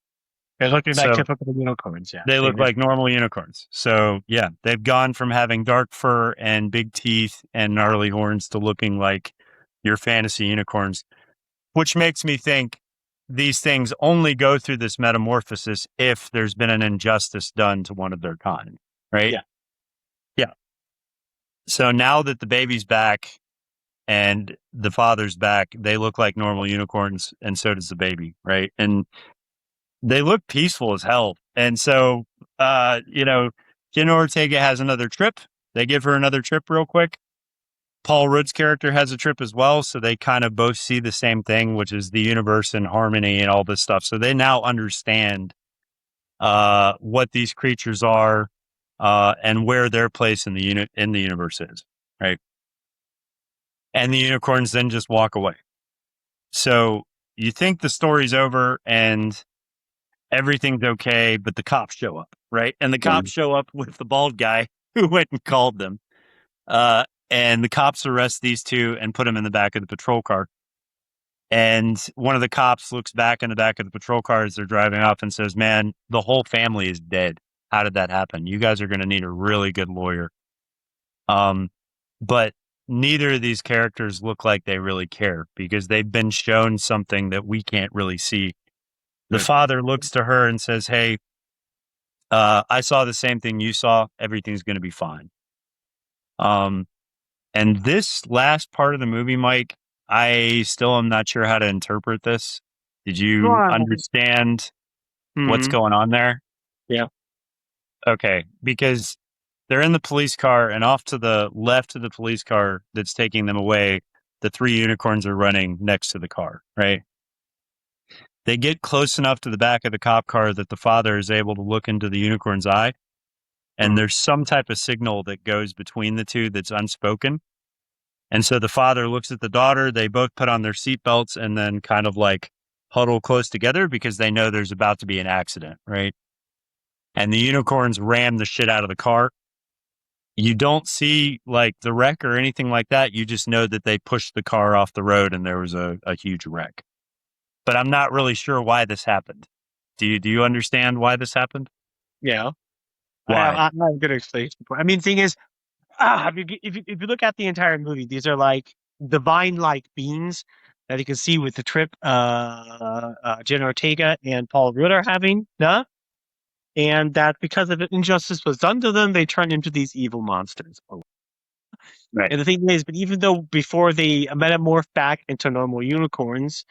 They're looking like So- typical unicorns. Yeah, They look like normal unicorns. So yeah, they've gone from having dark fur and big teeth and gnarly horns to looking like your fantasy unicorns, which makes me think these things only go through this metamorphosis if there's been an injustice done to one of their kind, right? Yeah. Yeah. So now that the baby's back and the father's back, they look like normal unicorns, and so does the baby, right? And they look peaceful as hell. And so, Jenna Ortega has another trip. They give her another trip real quick. Paul Rudd's character has a trip as well. So they kind of both see the same thing, which is the universe and harmony and all this stuff. So they now understand what these creatures are and where their place in the universe is, right? And the unicorns then just walk away. So you think the story's over and everything's okay, but the cops show up, right? And the cops show up with the bald guy who went and called them. And the cops arrest these two and put them in the back of the patrol car. And one of the cops looks back in the back of the patrol car as they're driving off and says, "Man, the whole family is dead. How did that happen? You guys are going to need a really good lawyer." But neither of these characters look like they really care because they've been shown something that we can't really see. The father looks to her and says, "Hey, I saw the same thing you saw. Everything's going to be fine." And this last part of the movie, Mike, I still am not sure how to interpret this. Did you understand what's going on there? Yeah. Okay, because they're in the police car, and off to the left of the police car that's taking them away, the three unicorns are running next to the car, right? They get close enough to the back of the cop car that the father is able to look into the unicorn's eye. And there's some type of signal that goes between the two that's unspoken. And so the father looks at the daughter. They both put on their seatbelts and then kind of like huddle close together because they know there's about to be an accident, right? And the unicorns ram the shit out of the car. You don't see like the wreck or anything like that. You just know that they pushed the car off the road and there was a huge wreck. But I'm not really sure why this happened. Do you understand why this happened? Yeah. Why? I'm not going to explain. I mean, the thing is, if you look at the entire movie, these are like divine-like beings that you can see with the trip Jenna Ortega and Paul Rudd are having, and that because of injustice was done to them, they turn into these evil monsters. Right. And the thing is, but even though before they metamorph back into normal unicorns,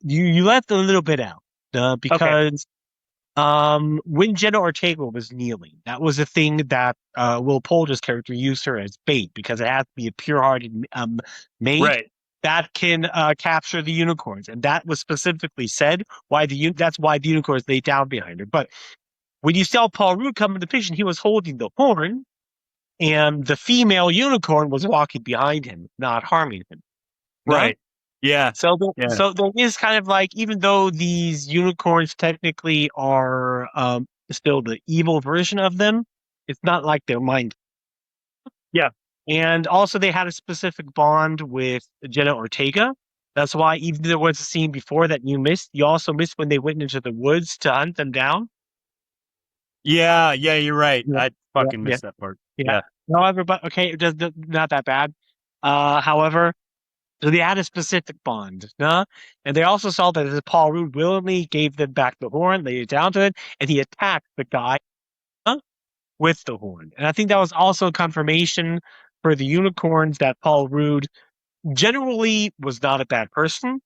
you left a little bit out because when Jenna Ortega was kneeling, that was a thing that Will Poulter's character used her as bait because it has to be a pure-hearted maid that can capture the unicorns, and that was specifically said that's why the unicorns lay down behind her. But when you saw Paul Rudd come into the picture, he was holding the horn, and the female unicorn was walking behind him, not harming him. Right. Yeah. So there is kind of like, even though these unicorns technically are still the evil version of them, it's not like they're mind. Yeah. And also they had a specific bond with Jenna Ortega. That's why even there was a scene before that you also missed when they went into the woods to hunt them down. Yeah, you're right. Yeah. I fucking missed that part. Yeah. However, but okay, not that bad. However, so they had a specific bond, and they also saw that Paul Rudd willingly gave them back the horn, laid it down to it, and he attacked the guy with the horn. And I think that was also confirmation for the unicorns that Paul Rudd generally was not a bad person.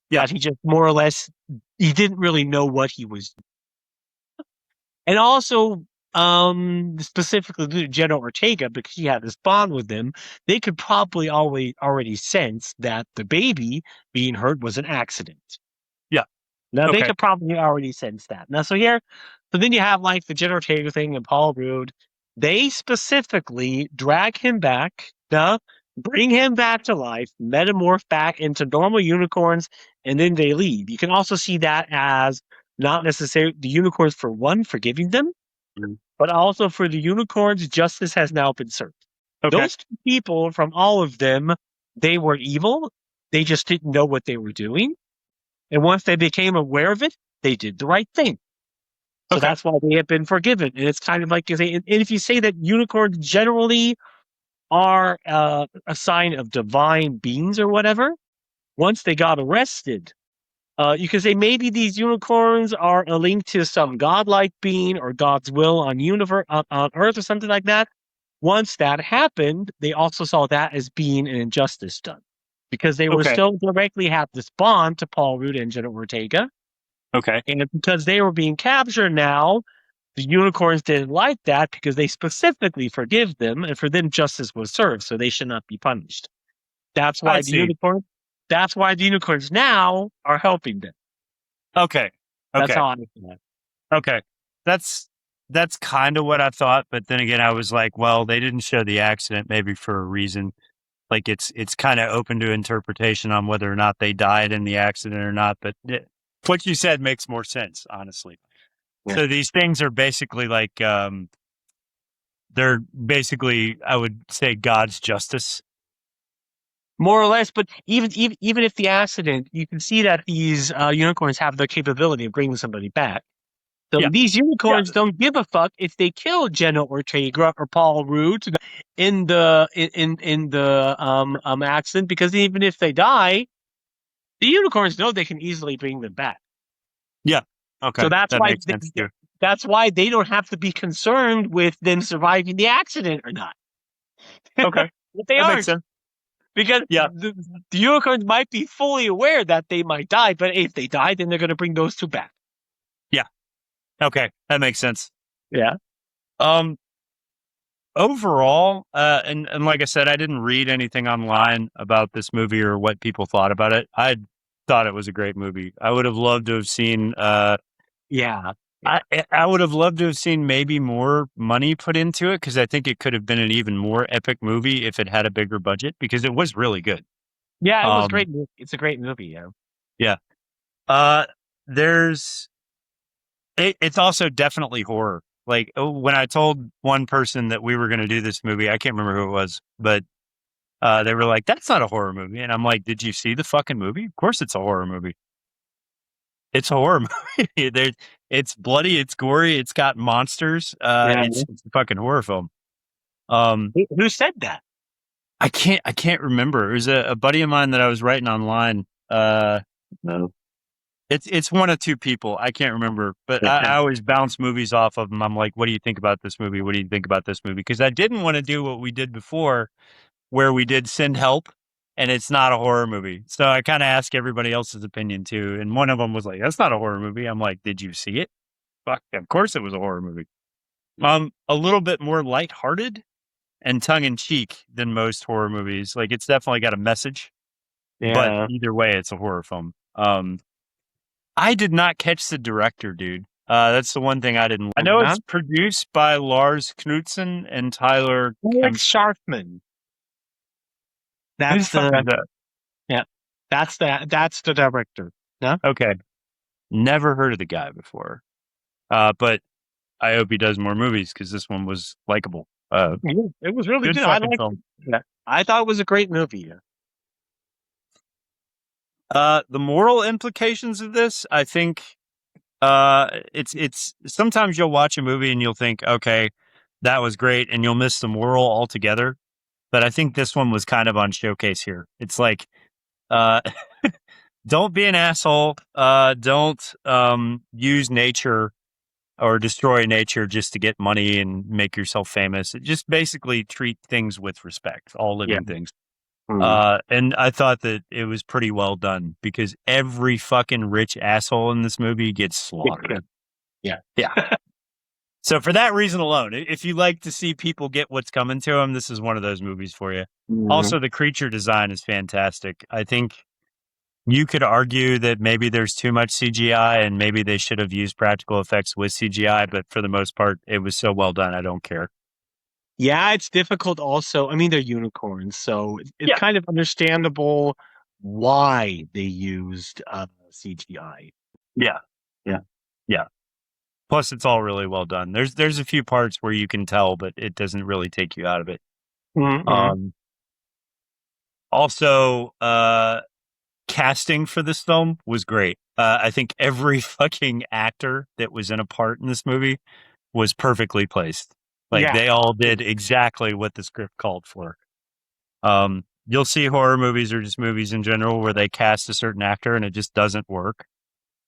Yeah, he just more or less, he didn't really know what he was doing. And also, specifically Jenna Ortega, because she had this bond with them, they could probably already sense that the baby being hurt was an accident. Yeah. Now they could probably already sense that. Now, so then you have like the Jenna Ortega thing and Paul Rudd. They specifically drag him back, bring him back to life, metamorph back into normal unicorns, and then they leave. You can also see that as not necessarily the unicorns, for one, forgiving them, but also for the unicorns, justice has now been served. Okay. Those two people, from all of them, they were evil, They just didn't know what they were doing. And once they became aware of it, they did the right thing. So Okay. that's why they have been forgiven. And it's kind of like, and if you say that unicorns generally are a sign of divine beings or whatever, once they got arrested, you can say maybe these unicorns are a link to some godlike being or God's will on on Earth or something like that. Once that happened, they also saw that as being an injustice done because they were Okay. still directly have this bond to Paul Rudd and Jenna Ortega. Okay. And because they were being captured now, the unicorns didn't like that because they specifically forgive them, and for them justice was served, so they should not be punished. That's why I see. That's why the unicorns now are helping them. Okay. That's Okay. how I understand that. Okay. That's kind of what I thought, but then again, I was like, well, they didn't show the accident, maybe for a reason. Like it's kind of open to interpretation on whether or not they died in the accident or not. But what you said makes more sense, honestly. Yeah. So these things are basically like they're basically, I would say, God's justice. More or less, but even if the accident, you can see that these unicorns have the capability of bringing somebody back. So Yeah. these unicorns don't give a fuck if they kill Jenna Ortega or Paul Rudd in the accident, because even if they die, the unicorns know they can easily bring them back. Yeah. Okay. So that's that why makes sense too. that's why they don't have to be concerned with them surviving the accident or not. Okay. But they That aren't. makes sense. Because Yeah. the unicorns might be fully aware that they might die, but if they die, then they're going to bring those two back. Okay. That makes sense. Yeah. Overall, and like I said, I didn't read anything online about this movie or what people thought about it. I thought it was a great movie. I would have loved to have seen Yeah. I would have loved to have seen maybe more money put into it, because I think it could have been an even more epic movie if it had a bigger budget, because it was really good. Yeah, it was great. It's a great movie. Yeah. It's also definitely horror. Like when I told one person that we were going to do this movie, I can't remember who it was, but they were like, "That's not a horror movie," and I'm like, "Did you see the fucking movie? Of course, it's a horror movie. It's a horror movie. It's bloody, it's gory, it's got monsters. It's a fucking horror film." Who said that? I can't remember. It was a buddy of mine that I was writing online. No. It's one of two people. I can't remember, but I always bounce movies off of them. I'm like, "What do you think about this movie? What do you think about this movie?" Because I didn't want to do what we did before, where we did Send Help, and it's not a horror movie. So I kind of asked everybody else's opinion too, and one of them was like, "That's not a horror movie." I'm like, "Did you see it?" Fuck, of course it was a horror movie. A little bit more lighthearted and tongue in cheek than most horror movies. Like it's definitely got a message, but either way, it's a horror film. I did not catch the director, dude. That's the one thing I didn't. I know it's produced by Lars Knudsen and Tyler Sharpman. That's the director. No? Okay. Never heard of the guy before. But I hope he does more movies, because this one was likable. It was really good. I thought it was a great movie. The moral implications of this, I think, it's sometimes you'll watch a movie and you'll think, okay, that was great, and you'll miss the moral altogether. But I think this one was kind of on showcase here. It's like, don't be an asshole. Don't use nature or destroy nature just to get money and make yourself famous. Just basically treat things with respect, all living things. And I thought that it was pretty well done, because every fucking rich asshole in this movie gets slaughtered. Yeah. So for that reason alone, if you like to see people get what's coming to them, this is one of those movies for you. Also, the creature design is fantastic. I think you could argue that maybe there's too much CGI and maybe they should have used practical effects with CGI, but for the most part, it was so well done, I don't care. Yeah, it's difficult also. I mean, they're unicorns, so it's kind of understandable why they used CGI. Yeah. Plus, it's all really well done. There's a few parts where you can tell, but it doesn't really take you out of it. Also, casting for this film was great. I think every fucking actor that was in a part in this movie was perfectly placed. Like Yeah. they all did exactly what the script called for. You'll see horror movies or just movies in general where they cast a certain actor and it just doesn't work.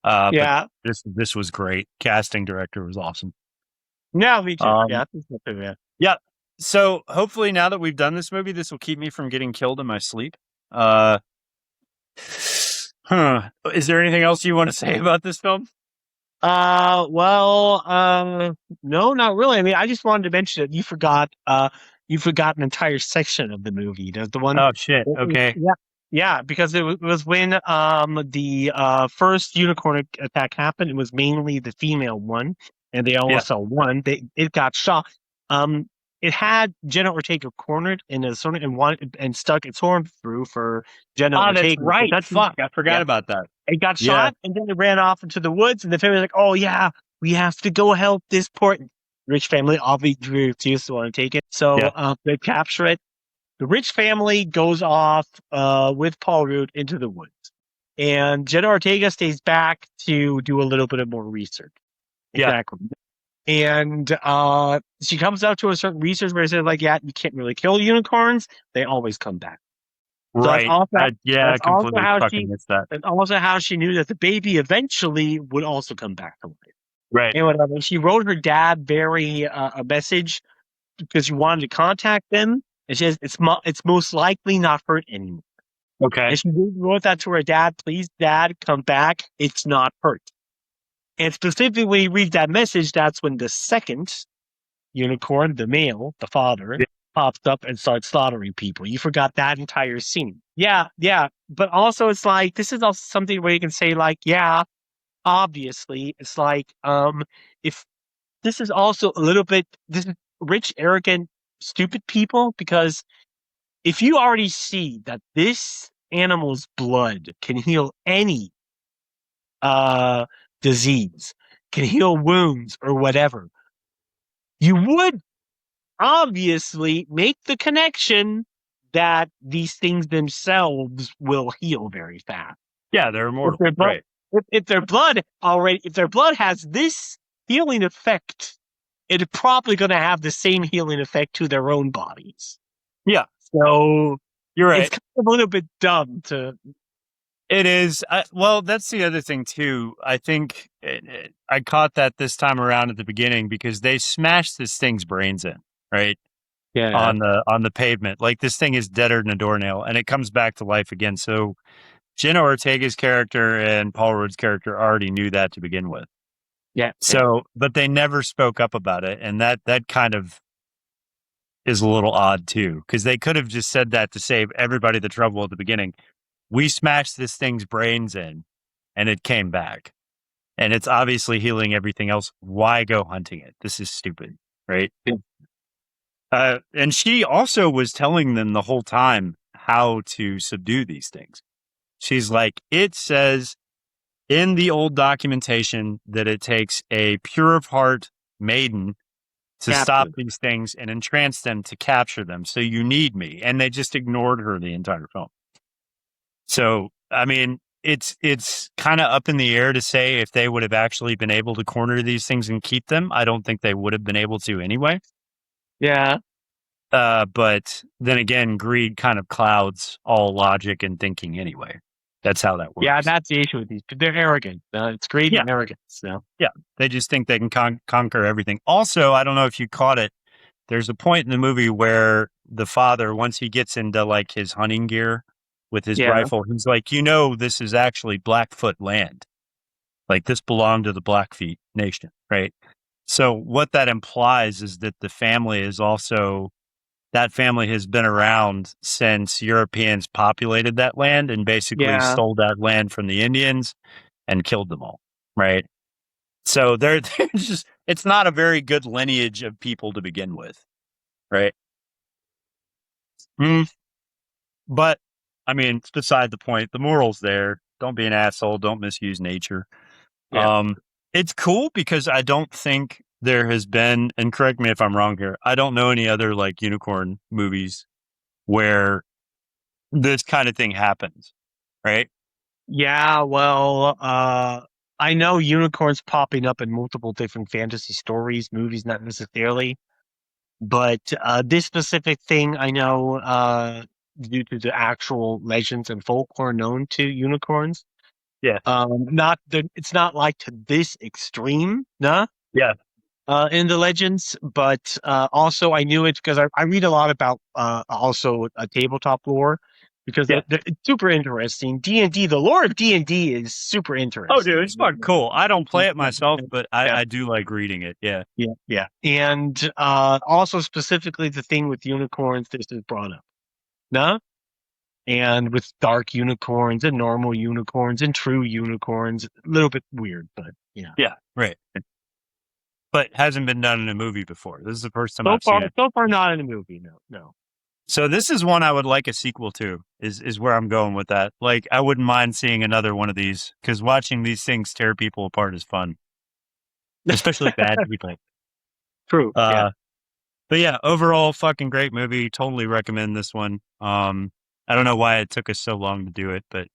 Yeah. But this was great. Casting director was awesome. No, me too. Um, Yeah. I think so too, yeah. Yeah. So hopefully now that we've done this movie, this will keep me from getting killed in my sleep. Is there anything else you want to say about this film? Well, no, not really. I mean, I just wanted to mention that you forgot an entire section of the movie. The one. Oh shit. Okay. Yeah. Yeah, because it was when the first unicorn attack happened. It was mainly the female one, and they only saw one. It got shot. It had Jenna Ortega cornered in a sort of and stuck its horn through for Jenna Ortega. That's right. Fuck, I forgot about that. It got shot, and then it ran off into the woods, and the family was like, "Oh yeah, we have to go help this poor rich family." Obviously, refused to want to take it, so they capture it. The rich family goes off with Paul Rudd into the woods, and Jenna Ortega stays back to do a little bit of more research. Exactly. And she comes out to a certain research where it says, like, yeah, you can't really kill unicorns. They always come back. So Right. I completely fucking missed that. And also how she knew that the baby eventually would also come back to life. Right. And whatever. She wrote her dad a message because she wanted to contact them. And she says, it's most likely not hurt anymore. Okay. And she wrote that to her dad. Please, Dad, come back. It's not hurt. And specifically, when you read that message, that's when the second unicorn, the male, the father, pops up and starts slaughtering people. You forgot that entire scene. Yeah. But also, it's like, this is also something where you can say, like, yeah, obviously, it's like, if this is also a little bit, this is rich, arrogant, stupid people, because if you already see that this animal's blood can heal any disease, can heal wounds or whatever, you would obviously make the connection that these things themselves will heal very fast. Yeah, they're immortal. If their blood has this healing effect, it's probably going to have the same healing effect to their own bodies. Yeah. So you're right. It's kind of a little bit dumb to. It is. Well, that's the other thing too. I think I caught that this time around at the beginning because they smashed this thing's brains in, right? Yeah. On the pavement. Like this thing is deader than a doornail and it comes back to life again. So Jenna Ortega's character and Paul Rudd's character already knew that to begin with. Yeah. So, but they never spoke up about it. And that kind of is a little odd too, because they could have just said that to save everybody the trouble at the beginning. We smashed this thing's brains in and it came back. And it's obviously healing everything else. Why go hunting it? This is stupid, right? Yeah. And she also was telling them the whole time how to subdue these things. She's like, it says in the old documentation that it takes a pure of heart maiden to stop these things and entrance them to capture them. So you need me. And they just ignored her the entire film. So, I mean, it's kind of up in the air to say if they would have actually been able to corner these things and keep them. I don't think they would have been able to anyway. Yeah. But then again, greed kind of clouds all logic and thinking anyway. That's how that works. Yeah, that's the issue with these. They're arrogant. It's greed and arrogance. So. Yeah, they just think they can conquer everything. Also, I don't know if you caught it. There's a point in the movie where the father, once he gets into like his hunting gear with his rifle, he's like, this is actually Blackfoot land. Like this belonged to the Blackfeet Nation, right? So what that implies is that the family is also, that family has been around since Europeans populated that land and basically stole that land from the Indians and killed them all, right? So they're just, it's not a very good lineage of people to begin with, right? But, I mean, it's beside the point. The moral's there. Don't be an asshole. Don't misuse nature. Yeah. It's cool because I don't think there has been, and correct me if I'm wrong here, I don't know any other like unicorn movies where this kind of thing happens, right? Yeah, well, I know unicorns popping up in multiple different fantasy stories, movies, not necessarily, but this specific thing I know due to the actual legends and folklore known to unicorns. Yeah. It's not like to this extreme, nah. Yeah. In the legends, but also I knew it because I read a lot about also a tabletop lore because Yeah. it's super interesting. D&D, the lore of D&D is super interesting. Oh, dude, it's fucking cool. I don't play it myself, but Yeah. I do like reading it. Yeah. Yeah. And also specifically the thing with unicorns, this is brought up. No? And with dark unicorns and normal unicorns and true unicorns, a little bit weird, but yeah. Yeah, right. But hasn't been done in a movie before. This is the first time I've seen it. So far, not in a movie. No. So this is one I would like a sequel to. Is where I'm going with that. Like, I wouldn't mind seeing another one of these because watching these things tear people apart is fun, especially bad people. True. Yeah. But yeah, overall, fucking great movie. Totally recommend this one. I don't know why it took us so long to do it, but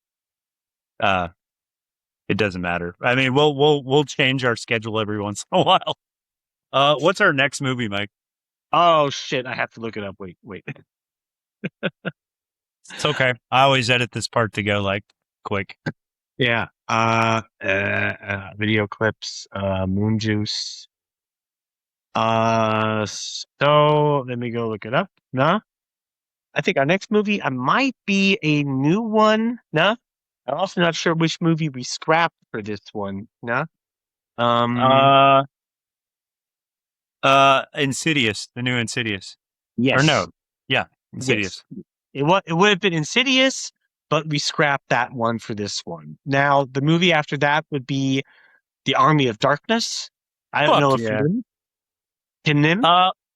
it doesn't matter. I mean, we'll change our schedule every once in a while. What's our next movie, Mike? Oh shit! I have to look it up. Wait. It's okay. I always edit this part to go like quick. Yeah. Video clips. Moonjuice. So let me go look it up. Nah. I think our next movie might be a new one. Nah. I'm also not sure which movie we scrapped for this one. Nah. Insidious, the new Insidious. Yes. Or no. Yeah, Insidious. Yes. It would have been Insidious, but we scrapped that one for this one. Now the movie after that would be The Army of Darkness. I don't know if you can name.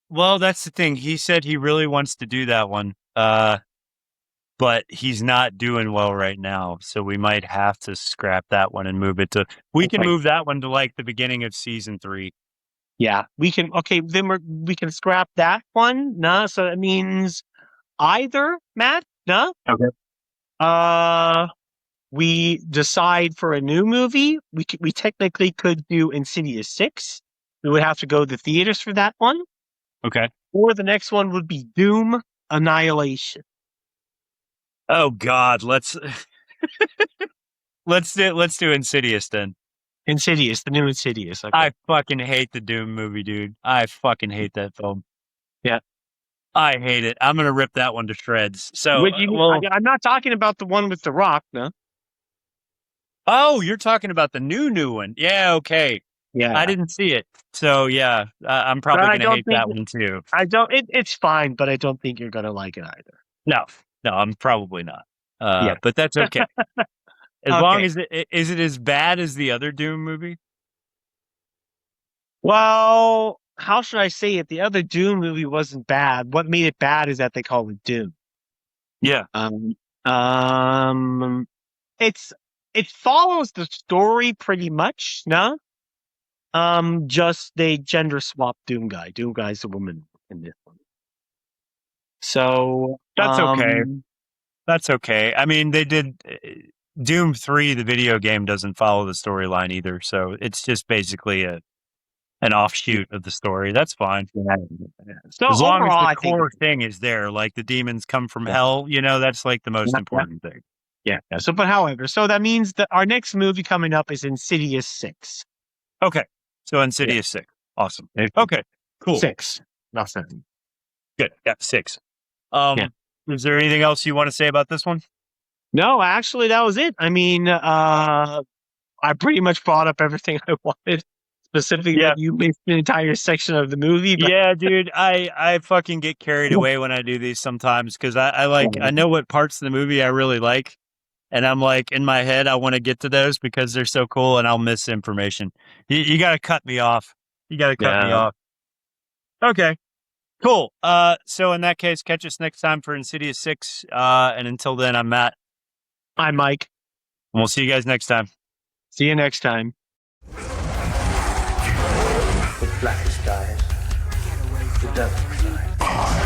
Well, that's the thing. He said he really wants to do that one. But he's not doing well right now, so we might have to scrap that one and move it to. We can move that one to like the beginning of season 3. Yeah, we can. Okay, then we can scrap that one. No, so that means either Matt. No. Okay. We decide for a new movie. We technically could do Insidious 6. We would have to go to the theaters for that one. Okay. Or the next one would be Doom Annihilation. Oh God, let's do Insidious then. Insidious, the new Insidious. Okay. I fucking hate the Doom movie, dude. I fucking hate that film. Yeah. I hate it. I'm gonna rip that one to shreds. So, I'm not talking about the one with The Rock, no. Oh, you're talking about the new one. Yeah, okay. Yeah. I didn't see it. So yeah, I'm probably gonna hate that one too. It's fine, but I don't think you're gonna like it either. No, I'm probably not. But that's okay. As long as is it as bad as the other Doom movie? Well, how should I say it? The other Doom movie wasn't bad. What made it bad is that they call it Doom. Yeah. It follows the story pretty much, no? Just they gender swap Doom Guy. Doom Guy's a woman in this one. So that's okay. That's okay. I mean, they did Doom 3, the video game, doesn't follow the storyline either, so it's just basically an offshoot of the story. That's fine. Yeah. So as long as the core thing is there, like the demons come from hell, that's like the most important thing. Yeah. So, but however, so that means that our next movie coming up is Insidious 6. Okay. So Insidious 6. Awesome. Okay. Cool. 6. Not 7. Good. Yeah, 6. Is there anything else you want to say about this one? No, actually, that was it. I mean, I pretty much brought up everything I wanted. Specifically, you made an entire section of the movie. But... Yeah, dude, I fucking get carried away when I do these sometimes because I know what parts of the movie I really like, and I'm like in my head I want to get to those because they're so cool, and I'll miss information. You got to cut me off. You got to cut me off. Okay. Cool. So in that case, catch us next time for Insidious 6. And until then, I'm Matt. I'm Mike. And we'll see you guys next time. See you next time. The blackest eyes, the devil's eyes.